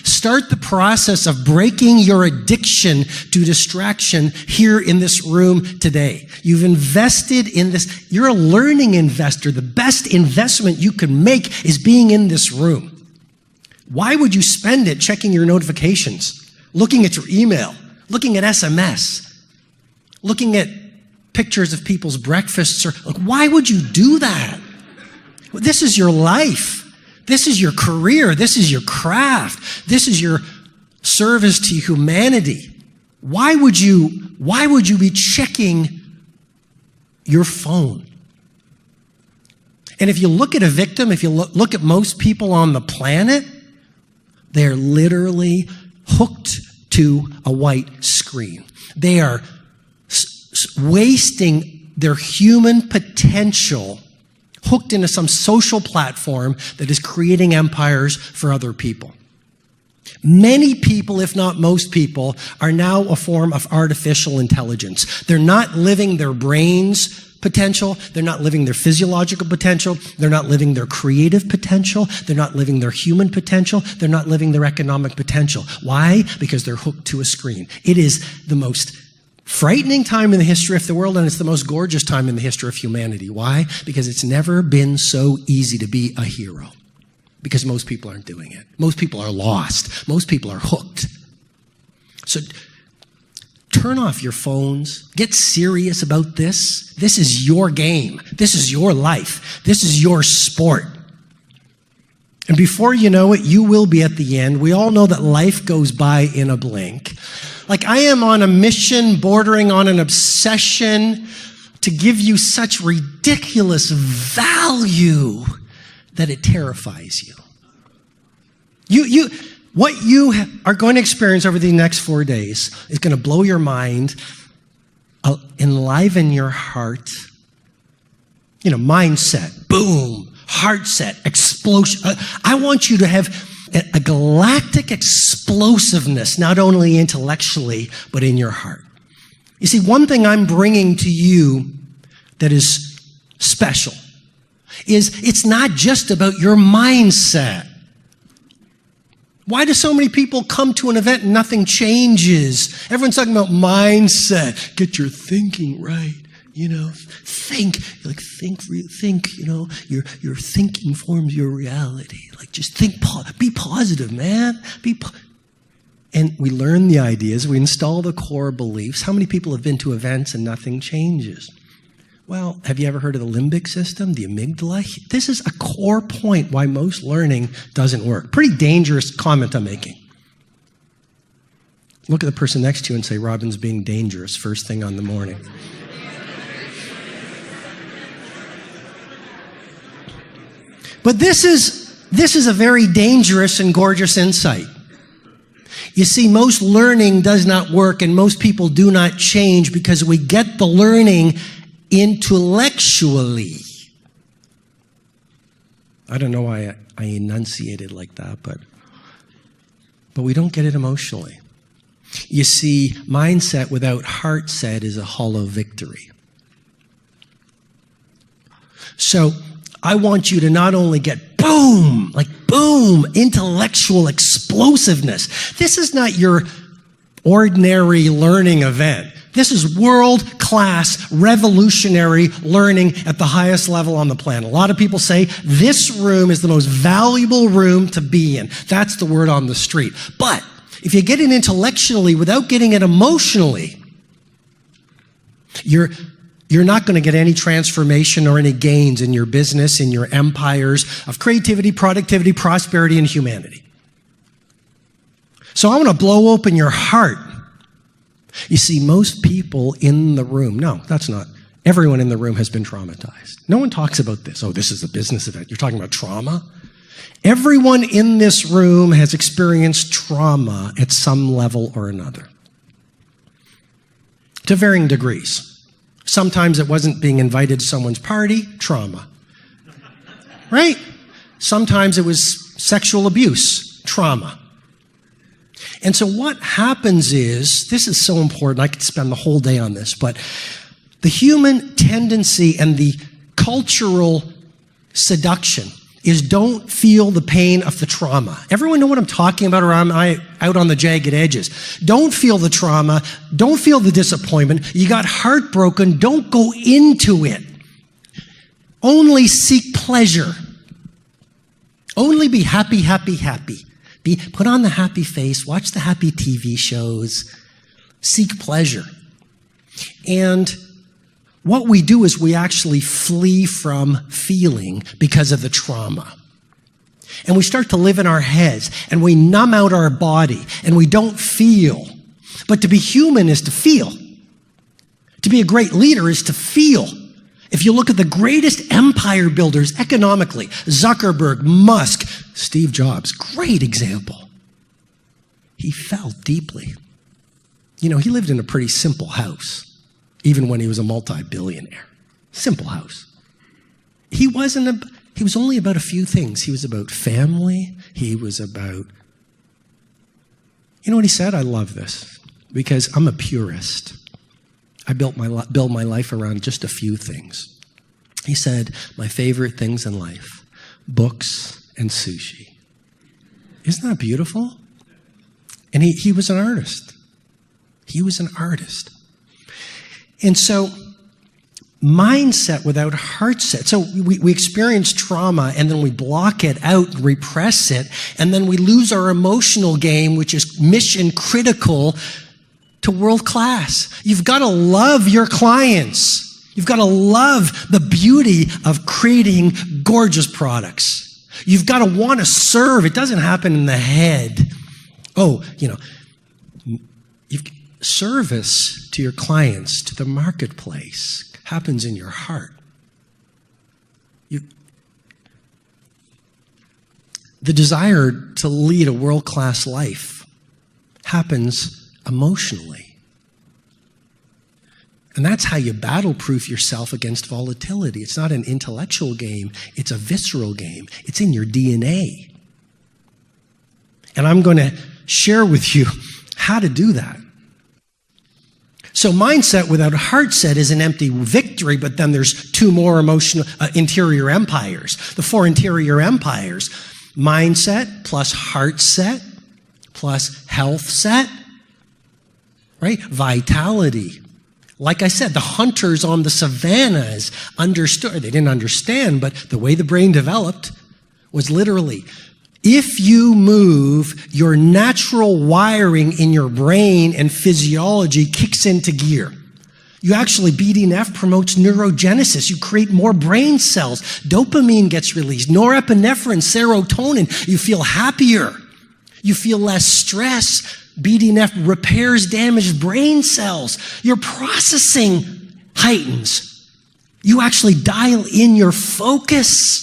Speaker 1: Start the process of breaking your addiction to distraction here in this room today. You've invested in this. You're a learning investor. The best investment you can make is being in this room. Why would you spend it checking your notifications, looking at your email, looking at SMS, looking at pictures of people's breakfasts? Why would you do that? This is your life. This is your career. This is your craft. This is your service to humanity. Why would you be checking your phone? And if you look at a victim, if you look at most people on the planet, they're literally hooked to a white screen. They are wasting their human potential hooked into some social platform that is creating empires for other people. Many people, if not most people, are now a form of artificial intelligence. They're not living their brain's potential. They're not living their physiological potential. They're not living their creative potential. They're not living their human potential. They're not living their economic potential. Why? Because they're hooked to a screen. It is the most frightening time in the history of the world, and it's the most gorgeous time in the history of humanity. Why? Because it's never been so easy to be a hero. because most people aren't doing it. Most people are lost. Most people are hooked. So turn off your phones. Get serious about this. This is your game. This is your life. This is your sport. And before you know it, you will be at the end. We all know that life goes by in a blink. Like, I am on a mission bordering on an obsession to give you such ridiculous value that it terrifies you. What you are going to experience over the next 4 days is going to blow your mind, enliven your heart. Mindset, boom, heart set, explosion. I want you to have a galactic explosiveness, not only intellectually, but in your heart. You see, one thing I'm bringing to you that is special is it's not just about your mindset. Why do so many people come to an event and nothing changes? Everyone's talking about mindset. Get your thinking right. Think. Your thinking forms your reality. Like, just think, be positive, man. And we learn the ideas. We install the core beliefs. How many people have been to events and nothing changes? Well, have you ever heard of the limbic system, the amygdala? This is a core point why most learning doesn't work. Pretty dangerous comment I'm making. Look at the person next to you and say, Robin's being dangerous first thing on the morning. But this is a very dangerous and gorgeous insight. You see, most learning does not work and most people do not change because we get the learning intellectually. I don't know why I enunciated like that, but we don't get it emotionally. You see, mindset without heart set is a hollow victory. So I want you to not only get boom, intellectual explosiveness. This is not your ordinary learning event. This is world-class, revolutionary learning at the highest level on the planet. A lot of people say this room is the most valuable room to be in. That's the word on the street. But if you get it intellectually without getting it emotionally, you're not going to get any transformation or any gains in your business, in your empires of creativity, productivity, prosperity, and humanity. So I want to blow open your heart. You see, most people in the room, no, that's not. Everyone in the room has been traumatized. No one talks about this. Oh, this is a business event. You're talking about trauma? Everyone in this room has experienced trauma at some level or another, to varying degrees. Sometimes it wasn't being invited to someone's party, trauma. Right? Sometimes it was sexual abuse, trauma. And so what happens is, this is so important, I could spend the whole day on this, but the human tendency and the cultural seduction is don't feel the pain of the trauma. Everyone know what I'm talking about, or am I out on the jagged edges? Don't feel the trauma. Don't feel the disappointment. You got heartbroken. Don't go into it. Only seek pleasure. Only be happy, happy, happy. Put on the happy face. Watch the happy TV shows. Seek pleasure. And what we do is we actually flee from feeling because of the trauma. And we start to live in our heads, and we numb out our body, and we don't feel. But to be human is to feel. To be a great leader is to feel. If you look at the greatest empire builders economically, Zuckerberg, Musk, Steve Jobs, great example. He felt deeply. You know, he lived in a pretty simple house, even when he was a multi-billionaire. Simple house. He was only about a few things. He was about family. He was about, you know what he said? I love this because I'm a purist. I build my life around just a few things. He said, my favorite things in life, books and sushi. Isn't that beautiful? And he was an artist. He was an artist. And so mindset without heart set. So we experience trauma and then we block it out, repress it, and then we lose our emotional game, which is mission critical to world class. You've got to love your clients. You've got to love the beauty of creating gorgeous products. You've got to want to serve. It doesn't happen in the head. Service to your clients, to the marketplace, happens in your heart. The desire to lead a world-class life happens emotionally. And that's how you battle-proof yourself against volatility. It's not an intellectual game, it's a visceral game. It's in your DNA. And I'm going to share with you how to do that. So mindset without a heart set is an empty victory, but then there's two more emotional interior empires. The four interior empires: mindset plus heart set plus health set, right? Vitality. Like I said, the hunters on the savannas understood. They didn't understand, but the way the brain developed was literally, if you move, your natural wiring in your brain and physiology kicks into gear. You actually, BDNF promotes neurogenesis. You create more brain cells. Dopamine gets released. Norepinephrine, serotonin. You feel happier. You feel less stress. BDNF repairs damaged brain cells. Your processing heightens. You actually dial in your focus.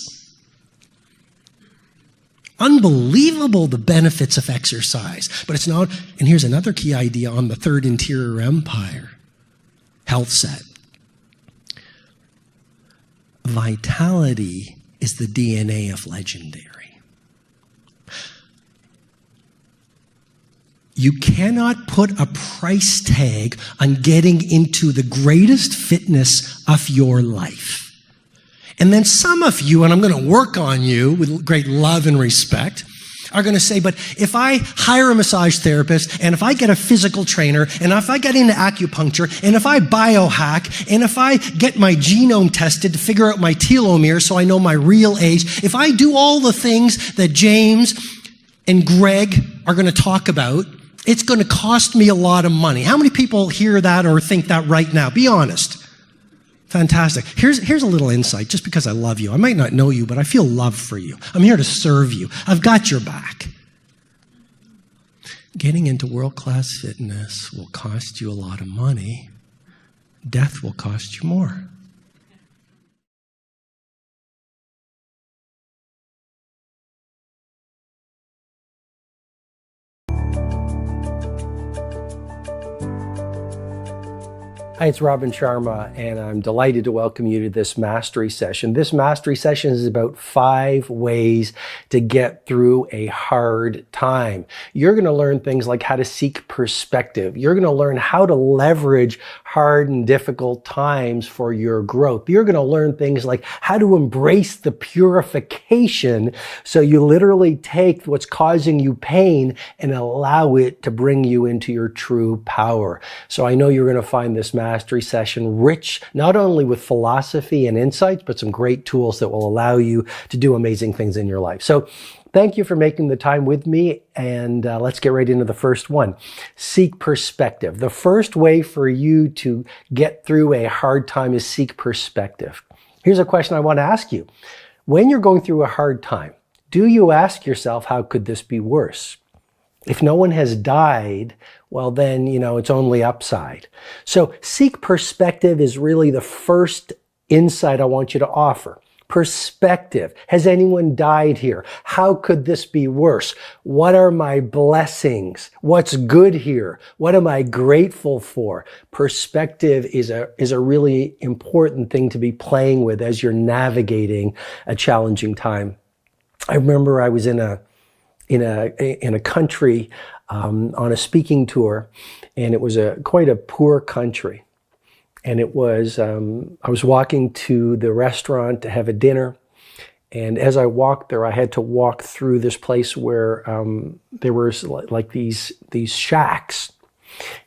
Speaker 1: Unbelievable, the benefits of exercise. But it's not, and here's another key idea on the third interior empire, health set. Vitality is the DNA of legendary. You cannot put a price tag on getting into the greatest fitness of your life. And then some of you, and I'm going to work on you with great love and respect, are going to say, but if I hire a massage therapist, and if I get a physical trainer, and if I get into acupuncture, and if I biohack, and if I get my genome tested to figure out my telomere so I know my real age, if I do all the things that James and Greg are going to talk about, it's going to cost me a lot of money. How many people hear that or think that right now? Be honest. Fantastic. Here's a little insight, just because I love you. I might not know you, but I feel love for you. I'm here to serve you. I've got your back. Getting into world-class fitness will cost you a lot of money. Death will cost you more. Hi, it's Robin Sharma, and I'm delighted to welcome you to this mastery session. This mastery session is about 5 ways to get through a hard time. You're going to learn things like how to seek perspective. You're going to learn how to leverage hard and difficult times for your growth. You're going to learn things like how to embrace the purification, so you literally take what's causing you pain and allow it to bring you into your true power. So I know you're going to find this mastery session rich, not only with philosophy and insights, but some great tools that will allow you to do amazing things in your life. So thank you for making the time with me, and let's get right into the first one. Seek perspective. The first way for you to get through a hard time is seek perspective. Here's a question I want to ask you. When you're going through a hard time, do you ask yourself, how could this be worse? If no one has died, well then, it's only upside. So seek perspective is really the first insight I want you to offer. Perspective. Has anyone died here? How could this be worse? What are my blessings? What's good here? What am I grateful for? Perspective is a really important thing to be playing with as you're navigating a challenging time. I remember I was in a country on a speaking tour, and it was quite a poor country. And it was, I was walking to the restaurant to have a dinner. And as I walked there, I had to walk through this place where there was like these shacks.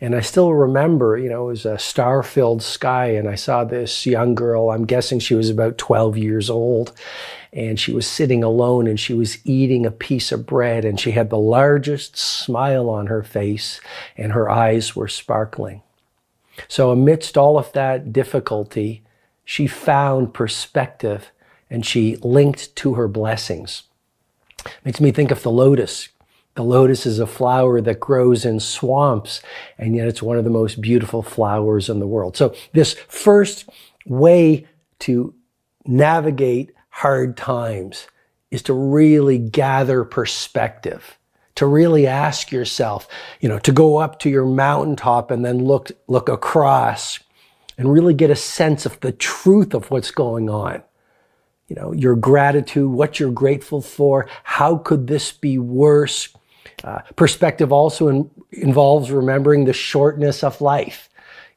Speaker 1: And I still remember, it was a star-filled sky, and I saw this young girl, I'm guessing she was about 12 years old, and she was sitting alone and she was eating a piece of bread, and she had the largest smile on her face and her eyes were sparkling. So amidst all of that difficulty, she found perspective and she linked to her blessings. Makes me think of the lotus. The lotus is a flower that grows in swamps, and yet it's one of the most beautiful flowers in the world. So this first way to navigate hard times is to really gather perspective, to really ask yourself, to go up to your mountaintop and then look across and really get a sense of the truth of what's going on. Your gratitude, what you're grateful for, how could this be worse? Perspective also involves remembering the shortness of life.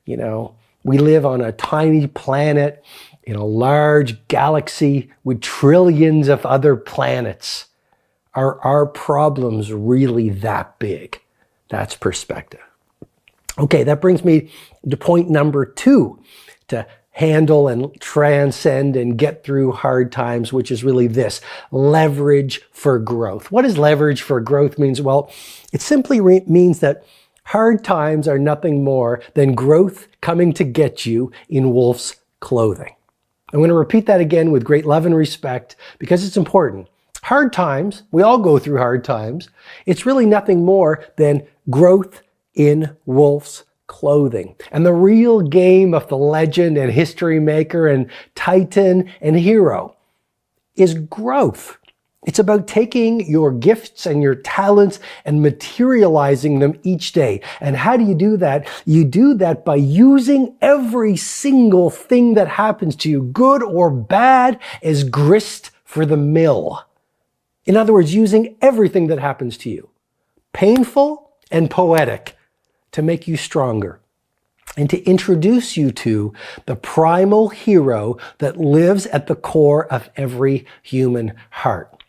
Speaker 1: We live on a tiny planet in a large galaxy with trillions of other planets. Are our problems really that big? That's perspective. Okay, that brings me to point number 2, to handle and transcend and get through hard times, which is really this: leverage for growth. What does leverage for growth means? Well, it simply means that hard times are nothing more than growth coming to get you in wolf's clothing. I'm going to repeat that again with great love and respect because it's important. Hard times, we all go through hard times. It's really nothing more than growth in wolf's clothing. And the real game of the legend and history maker and titan and hero is growth. It's about taking your gifts and your talents and materializing them each day. And how do you do that? You do that by using every single thing that happens to you, good or bad, as grist for the mill. In other words, using everything that happens to you, painful and poetic, to make you stronger and to introduce you to the primal hero that lives at the core of every human heart.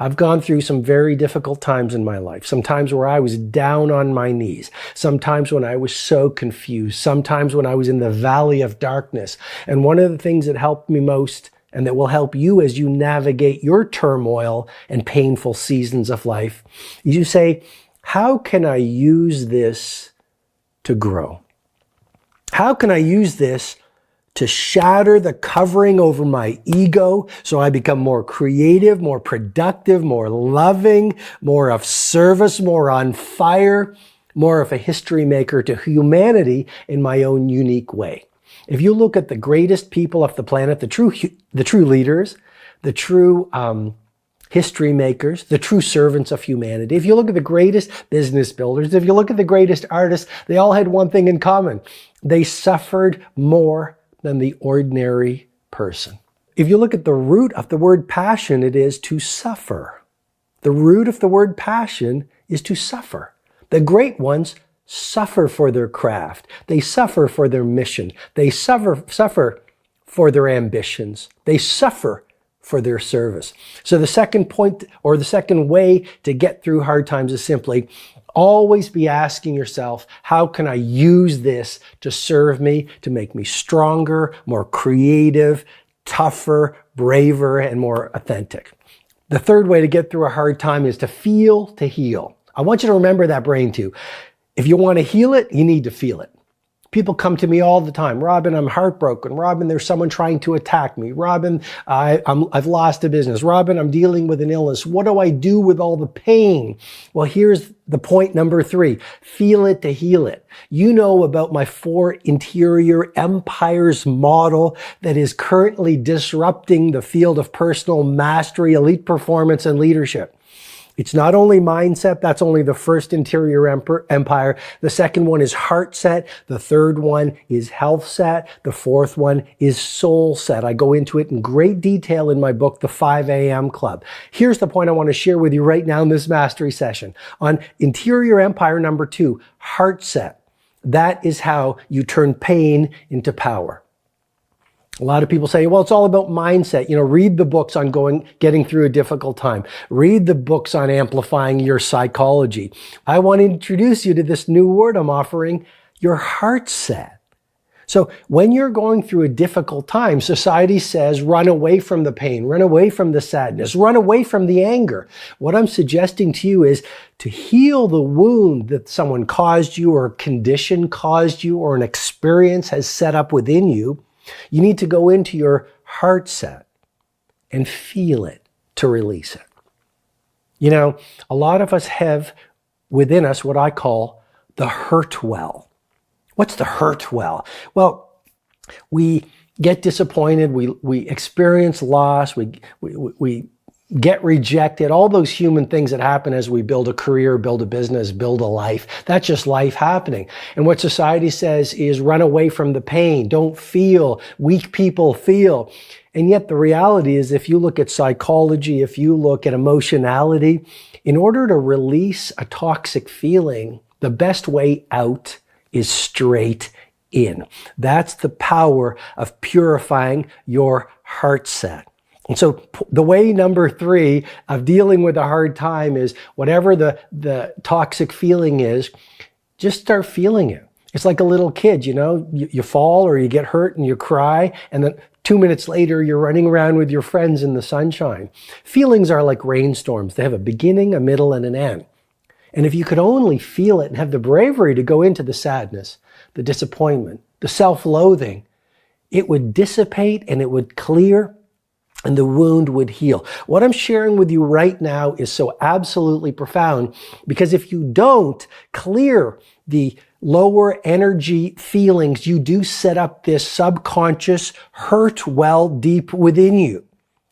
Speaker 1: I've gone through some very difficult times in my life. Sometimes where I was down on my knees. Sometimes when I was so confused. Sometimes when I was in the valley of darkness. And one of the things that helped me most, and that will help you as you navigate your turmoil and painful seasons of life, is you say, how can I use this to grow? How can I use this to shatter the covering over my ego so I become more creative, more productive, more loving, more of service, more on fire, more of a history maker to humanity in my own unique way? If you look at the greatest people of the planet, the true leaders, the true history makers, the true servants of humanity. If you look at the greatest business builders, if you look at the greatest artists, they all had one thing in common. They suffered more than the ordinary person. If you look at the root of the word passion, it is to suffer. The root of the word passion is to suffer. The great ones suffer for their craft. They suffer for their mission. They suffer for their ambitions. They suffer for their service. So the second point, or the second way to get through hard times, is simply always be asking yourself, how can I use this to serve me, to make me stronger, more creative, tougher, braver, and more authentic? The third way to get through a hard time is to feel to heal. I want you to remember that brain too. If you want to heal it, you need to feel it. People come to me all the time. Robin, I'm heartbroken. Robin, there's someone trying to attack me. Robin, I've lost a business. Robin, I'm dealing with an illness. What do I do with all the pain? Well, here's the point number 3. Feel it to heal it. You know about my 4 interior empires model that is currently disrupting the field of personal mastery, elite performance, and leadership. It's not only mindset, that's only the first interior empire. The second one is heart set. The third one is health set. The fourth one is soul set. I go into it in great detail in my book, The 5 a.m. Club. Here's the point I want to share with you right now in this mastery session. On interior empire number 2, heart set. That is how you turn pain into power. A lot of people say, well, it's all about mindset. Read the books on getting through a difficult time. Read the books on amplifying your psychology. I want to introduce you to this new word I'm offering, your heart set. So when you're going through a difficult time, society says, run away from the pain, run away from the sadness, run away from the anger. What I'm suggesting to you is to heal the wound that someone caused you, or a condition caused you, or an experience has set up within you. You need to go into your heart set and feel it to release it. A lot of us have within us what I call the hurt well. What's the hurt well? Well, we get disappointed, we experience loss, we get rejected, all those human things that happen as we build a career, build a business, build a life. That's just life happening. And what society says is run away from the pain, don't feel, weak people feel. And yet the reality is, if you look at psychology, if you look at emotionality, in order to release a toxic feeling, the best way out is straight in. That's the power of purifying your heart set. And so the way number 3 of dealing with a hard time is, whatever the toxic feeling is, just start feeling it. It's like a little kid, you fall or you get hurt and you cry, and then 2 minutes later you're running around with your friends in the sunshine. Feelings are like rainstorms. They have a beginning, a middle, and an end. And if you could only feel it and have the bravery to go into the sadness, the disappointment, the self-loathing, it would dissipate and it would clear and the wound would heal. What I'm sharing with you right now is so absolutely profound, because if you don't clear the lower energy feelings, you do set up this subconscious hurt well deep within you.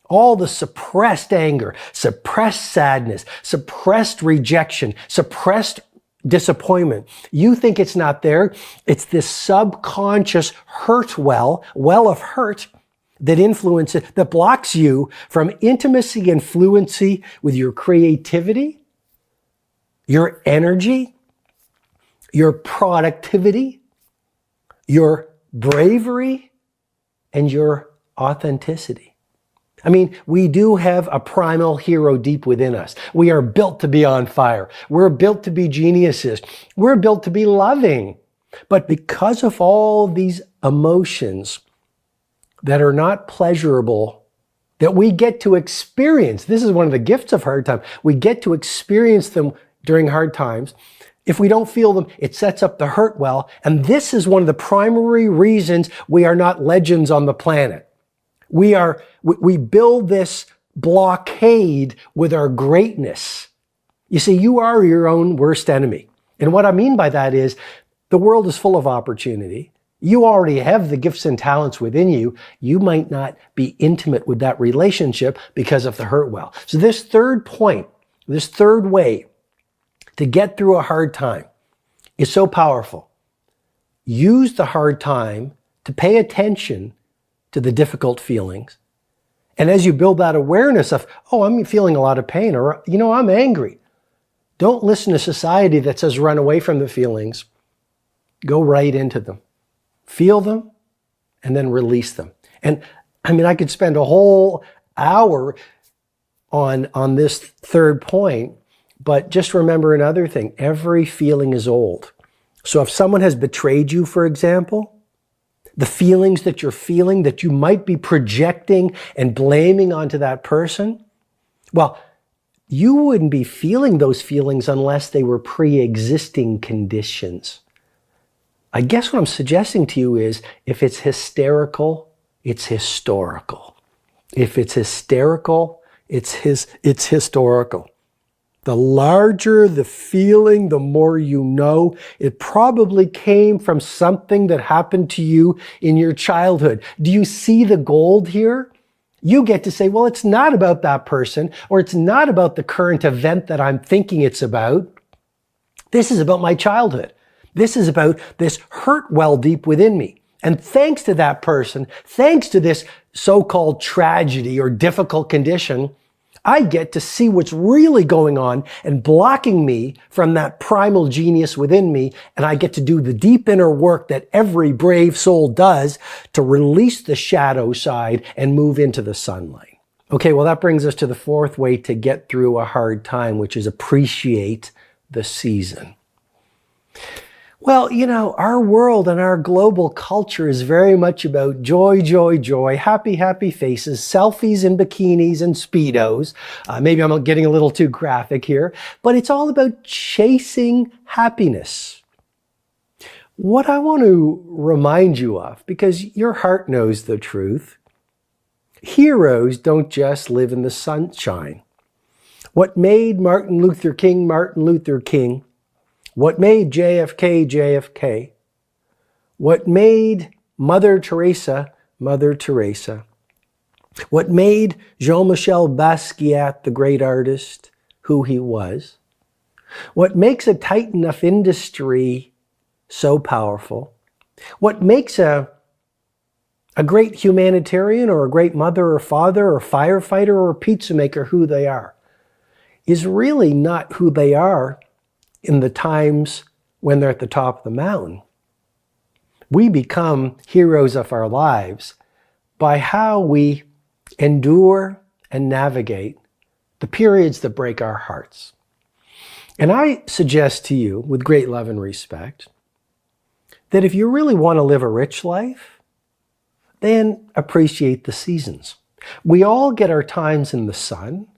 Speaker 1: All the suppressed anger, suppressed sadness, suppressed rejection, suppressed disappointment. You think it's not there. It's this subconscious hurt well of hurt that influences, that blocks you from intimacy and fluency with your creativity, your energy, your productivity, your bravery, and your authenticity. I mean, we do have a primal hero deep within us. We are built to be on fire. We're built to be geniuses. We're built to be loving. But because of all these emotions that are not pleasurable, that we get to experience, this is one of the gifts of hard time, we get to experience them during hard times. If we don't feel them, it sets up the hurt well. And this is one of the primary reasons we are not legends on the planet. We build this blockade with our greatness. You see, you are your own worst enemy. And what I mean by that is, the world is full of opportunity. You already have the gifts and talents within you. You might not be intimate with that relationship because of the hurt well. So this third point, this third way to get through a hard time is so powerful. Use the hard time to pay attention to the difficult feelings. And as you build that awareness of, oh, I'm feeling a lot of pain, or, I'm angry. Don't listen to society that says run away from the feelings. Go right into them. Feel them and then release them. And I could spend a whole hour on this third point, but just remember another thing. Every feeling is old. So if someone has betrayed you, for example, the feelings that you're feeling that you might be projecting and blaming onto that person, well, you wouldn't be feeling those feelings unless they were pre-existing conditions. I guess what I'm suggesting to you is, if it's hysterical, it's historical. If it's hysterical, it's historical. The larger the feeling, the more you know. It probably came from something that happened to you in your childhood. Do you see the gold here? You get to say, well, it's not about that person, or it's not about the current event that I'm thinking it's about. This is about my childhood. This is about this hurt well deep within me. And thanks to that person, thanks to this so-called tragedy or difficult condition, I get to see what's really going on and blocking me from that primal genius within me. And I get to do the deep inner work that every brave soul does to release the shadow side and move into the sunlight. Okay, well, that brings us to the fourth way to get through a hard time, which is appreciate the season. Well, you know, our world and our global culture is very much about joy, joy, joy, happy, happy faces, selfies in bikinis and Speedos. Maybe I'm getting a little too graphic here, but it's all about chasing happiness. What I want to remind you of, because your heart knows the truth, heroes don't just live in the sunshine. What made Martin Luther King, Martin Luther King, what made JFK, JFK, what made Mother Teresa, Mother Teresa, what made Jean-Michel Basquiat, the great artist, who he was, what makes a tight enough industry so powerful, what makes a great humanitarian or a great mother or father or firefighter or pizza maker who they are, is really not who they are in the times when they're at the top of the mountain. We become heroes of our lives by how we endure and navigate the periods that break our hearts. And I suggest to you, with great love and respect, that if you really want to live a rich life, then appreciate the seasons. We all get our times in the sun,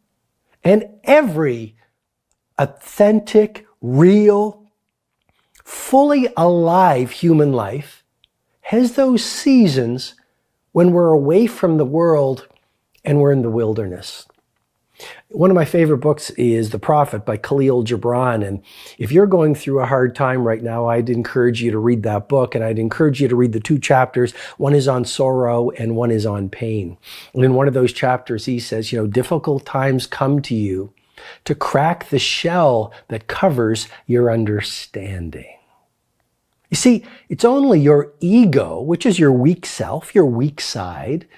Speaker 1: and every authentic, real, fully alive human life has those seasons when we're away from the world and we're in the wilderness. One of my favorite books is The Prophet by Khalil Gibran. And if you're going through a hard time right now, I'd encourage you to read that book. And I'd encourage you to read the two chapters. One is on sorrow and one is on pain. And in one of those chapters, he says, you know, difficult times come to you to crack the shell that covers your understanding. You see, it's only your ego, which is your weak self, your weak side,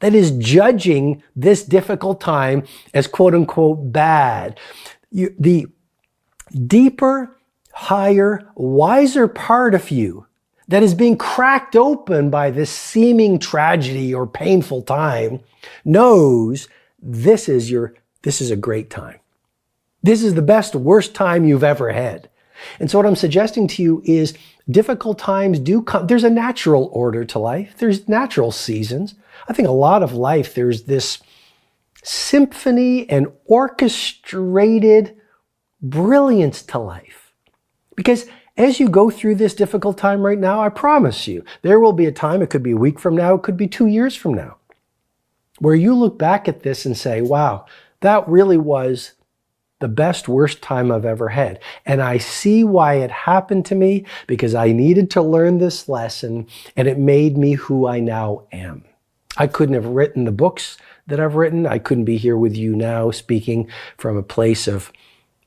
Speaker 1: that is judging this difficult time as quote unquote bad. The deeper, higher, wiser part of you that is being cracked open by this seeming tragedy or painful time knows this is a great time. This is the best, worst time you've ever had. And so what I'm suggesting to you is difficult times do come. There's a natural order to life. There's natural seasons. I think a lot of life, there's this symphony and orchestrated brilliance to life. Because as you go through this difficult time right now, I promise you, there will be a time, it could be a week from now, it could be 2 years from now, where you look back at this and say, wow, that really was the best, worst time I've ever had. And I see why it happened to me, because I needed to learn this lesson and it made me who I now am. I couldn't have written the books that I've written. I couldn't be here with you now speaking from a place of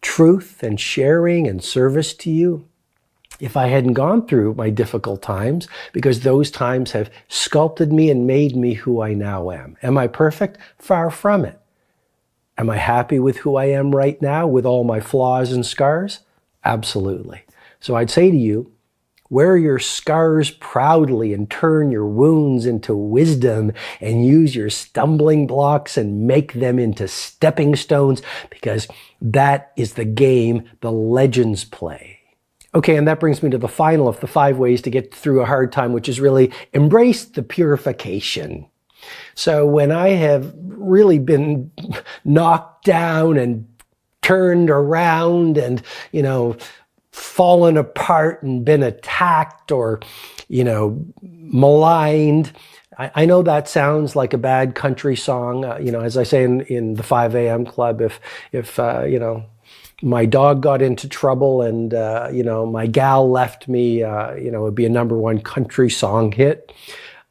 Speaker 1: truth and sharing and service to you if I hadn't gone through my difficult times, because those times have sculpted me and made me who I now am. Am I perfect? Far from it. Am I happy with who I am right now with all my flaws and scars? Absolutely. So I'd say to you, wear your scars proudly and turn your wounds into wisdom and use your stumbling blocks and make them into stepping stones, because that is the game the legends play. Okay, and that brings me to the final of the 5 ways to get through a hard time, which is really embrace the purification. So when I have really been knocked down and turned around and, fallen apart and been attacked or, maligned, I know that sounds like a bad country song. As I say in the 5 a.m. club, if my dog got into trouble and, my gal left me, it'd be a #1 country song hit.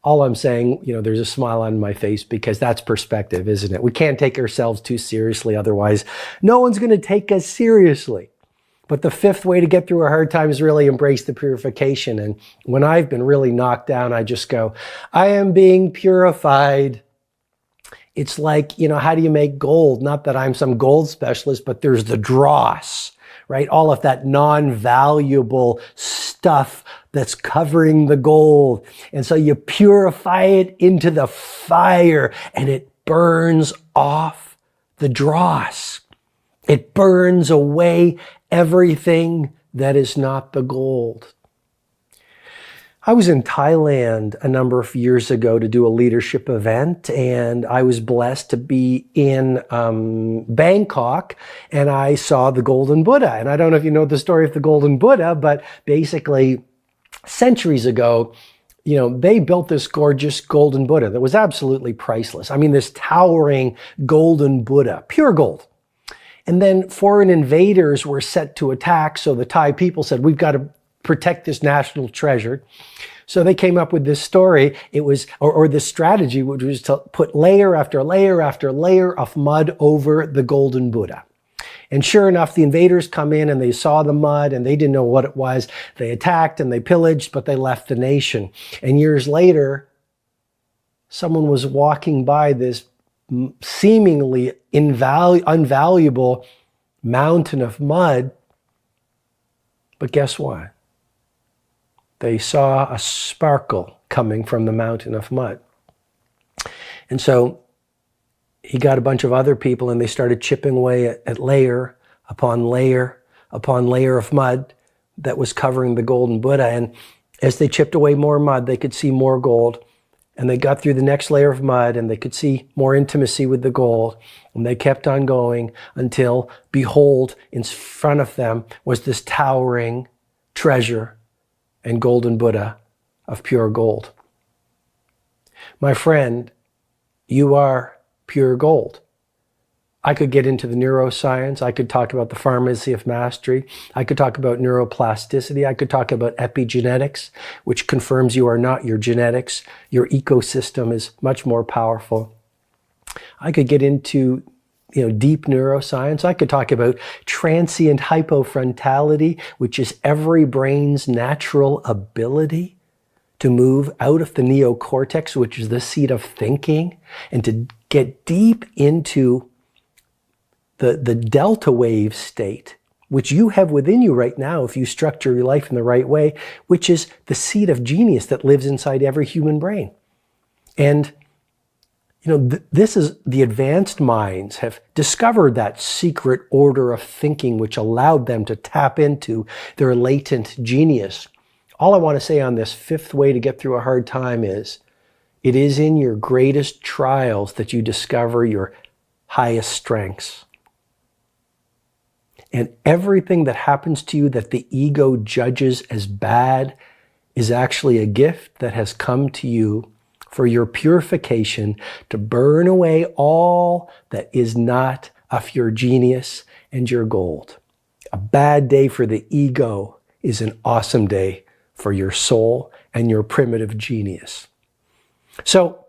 Speaker 1: All I'm saying, there's a smile on my face, because that's perspective, isn't it? We can't take ourselves too seriously. Otherwise, no one's going to take us seriously. But the 5th way to get through a hard time is really embrace the purification. And when I've been really knocked down, I just go, I am being purified It's like, how do you make gold? Not that I'm some gold specialist, but there's the dross, right? All of that non-valuable stuff that's covering the gold. And so you purify it into the fire and it burns off the dross. It burns away everything that is not the gold. I was in Thailand a number of years ago to do a leadership event, and I was blessed to be in Bangkok, and I saw the Golden Buddha. And I don't know if you know the story of the Golden Buddha, but basically centuries ago, they built this gorgeous Golden Buddha that was absolutely priceless. I mean, this towering Golden Buddha, pure gold. And then foreign invaders were set to attack, so the Thai people said, we've got to protect this national treasure. So they came up with this story. It was, or this strategy, which was to put layer after layer after layer of mud over the Golden Buddha. And sure enough, the invaders come in and they saw the mud and they didn't know what it was. They attacked and they pillaged, but they left the nation. And years later, someone was walking by this seemingly unvaluable mountain of mud. But guess what? They saw a sparkle coming from the mountain of mud. And so he got a bunch of other people and they started chipping away at layer upon layer upon layer of mud that was covering the Golden Buddha. And as they chipped away more mud, they could see more gold. And they got through the next layer of mud and they could see more intimacy with the gold. And they kept on going until, behold, in front of them was this towering treasure and Golden Buddha of pure gold. My friend, you are pure gold. I could get into the neuroscience. I could talk about the pharmacy of mastery. I could talk about neuroplasticity. I could talk about epigenetics, which confirms you are not your genetics. Your ecosystem is much more powerful. I could get into deep neuroscience. I could talk about transient hypofrontality, which is every brain's natural ability to move out of the neocortex, which is the seat of thinking, and to get deep into the delta wave state, which you have within you right now if you structure your life in the right way, which is the seed of genius that lives inside every human brain. And this is the advanced minds have discovered that secret order of thinking which allowed them to tap into their latent genius. All I want to say on this fifth way to get through a hard time is, it is in your greatest trials that you discover your highest strengths. And everything that happens to you that the ego judges as bad is actually a gift that has come to you for your purification, to burn away all that is not of your genius and your gold. A bad day for the ego is an awesome day for your soul and your primitive genius. So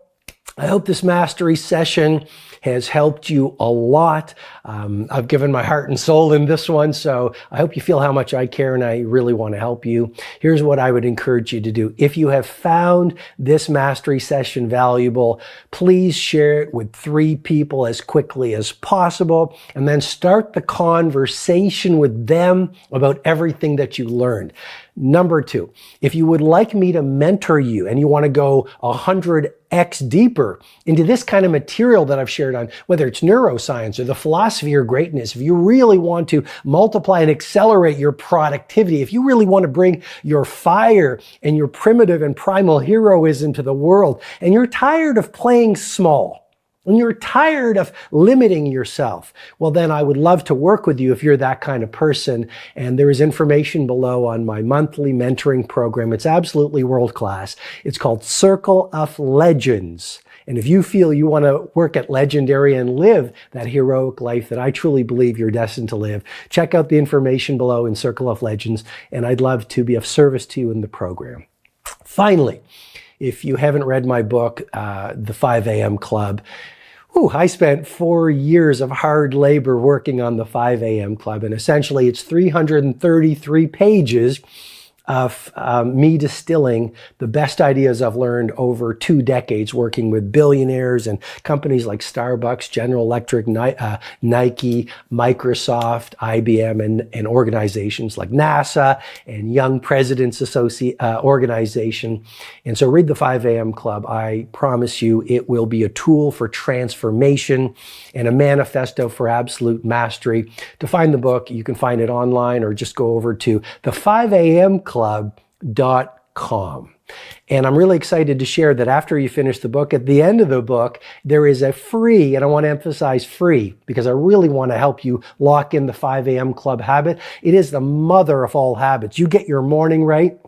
Speaker 1: I hope this mastery session has helped you a lot. I've given my heart and soul in this one, so I hope you feel how much I care and I really want to help you. Here's what I would encourage you to do. If you have found this mastery session valuable, please share it with 3 people as quickly as possible, and then start the conversation with them about everything that you learned. Number 2, if you would like me to mentor you and you want to go 100x deeper into this kind of material that I've shared on, whether it's neuroscience or the philosophy or greatness, if you really want to multiply and accelerate your productivity, if you really want to bring your fire and your primitive and primal heroism to the world, and you're tired of playing small, and you're tired of limiting yourself, well, then I would love to work with you if you're that kind of person. And there is information below on my monthly mentoring program. It's absolutely world-class. It's called Circle of Legends. And if you feel you want to work at Legendary and live that heroic life that I truly believe you're destined to live, check out the information below in Circle of Legends. And I'd love to be of service to you in the program. Finally, if you haven't read my book, The 5 a.m. Club, I spent 4 years of hard labor working on the 5 a.m. Club, and essentially it's 333 pages of me distilling the best ideas I've learned over 2 decades working with billionaires and companies like Starbucks, General Electric, Nike, Microsoft, IBM, and organizations like NASA and Young Presidents Organization. And so read the 5 a.m. Club. I promise you it will be a tool for transformation and a manifesto for absolute mastery. To find the book, you can find it online or just go over to the5amclub.com. And I'm really excited to share that after you finish the book, at the end of the book, there is a free, and I want to emphasize free, because I really want to help you lock in the 5 a.m. Club habit. It is the mother of all habits. You get your morning right,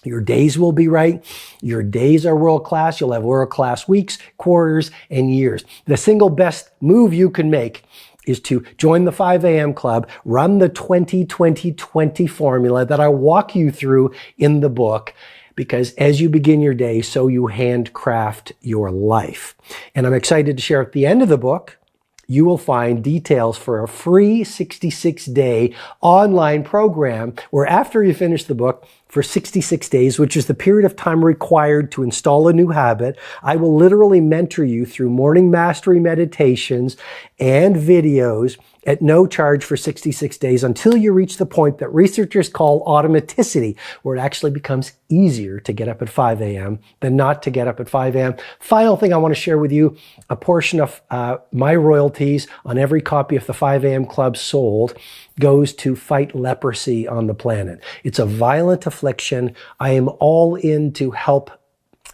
Speaker 1: your days will be right. Your days are world-class. You'll have world-class weeks, quarters, and years. The single best move you can make is to join the 5 a.m. Club, run the 20-20-20 formula that I walk you through in the book, because as you begin your day, so you handcraft your life. And I'm excited to share at the end of the book, you will find details for a free 66-day online program where after you finish the book for 66 days, which is the period of time required to install a new habit, I will literally mentor you through morning mastery meditations and videos at no charge for 66 days until you reach the point that researchers call automaticity, where it actually becomes easier to get up at 5 a.m. than not to get up at 5 a.m. Final thing I want to share with you, a portion of my royalties on every copy of the 5 a.m. Club sold goes to fight leprosy on the planet. It's a violent affliction. I am all in to help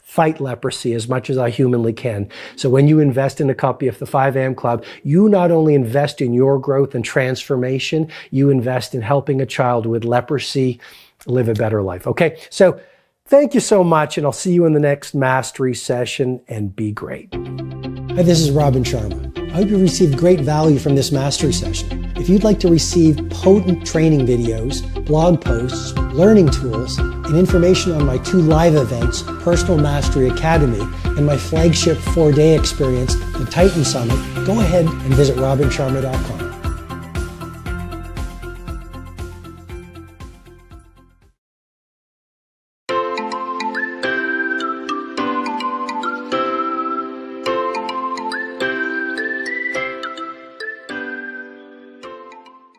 Speaker 1: fight leprosy as much as I humanly can. So when you invest in a copy of the 5 a.m. Club, you not only invest in your growth and transformation, you invest in helping a child with leprosy live a better life. Okay, so thank you so much, and I'll see you in the next mastery session, and be great. Hi, this is Robin Sharma. I hope you received great value from this mastery session. If you'd like to receive potent training videos, blog posts, learning tools, and information on my 2 live events, Personal Mastery Academy and my flagship 4-day experience, the Titan Summit, go ahead and visit robinsharma.com.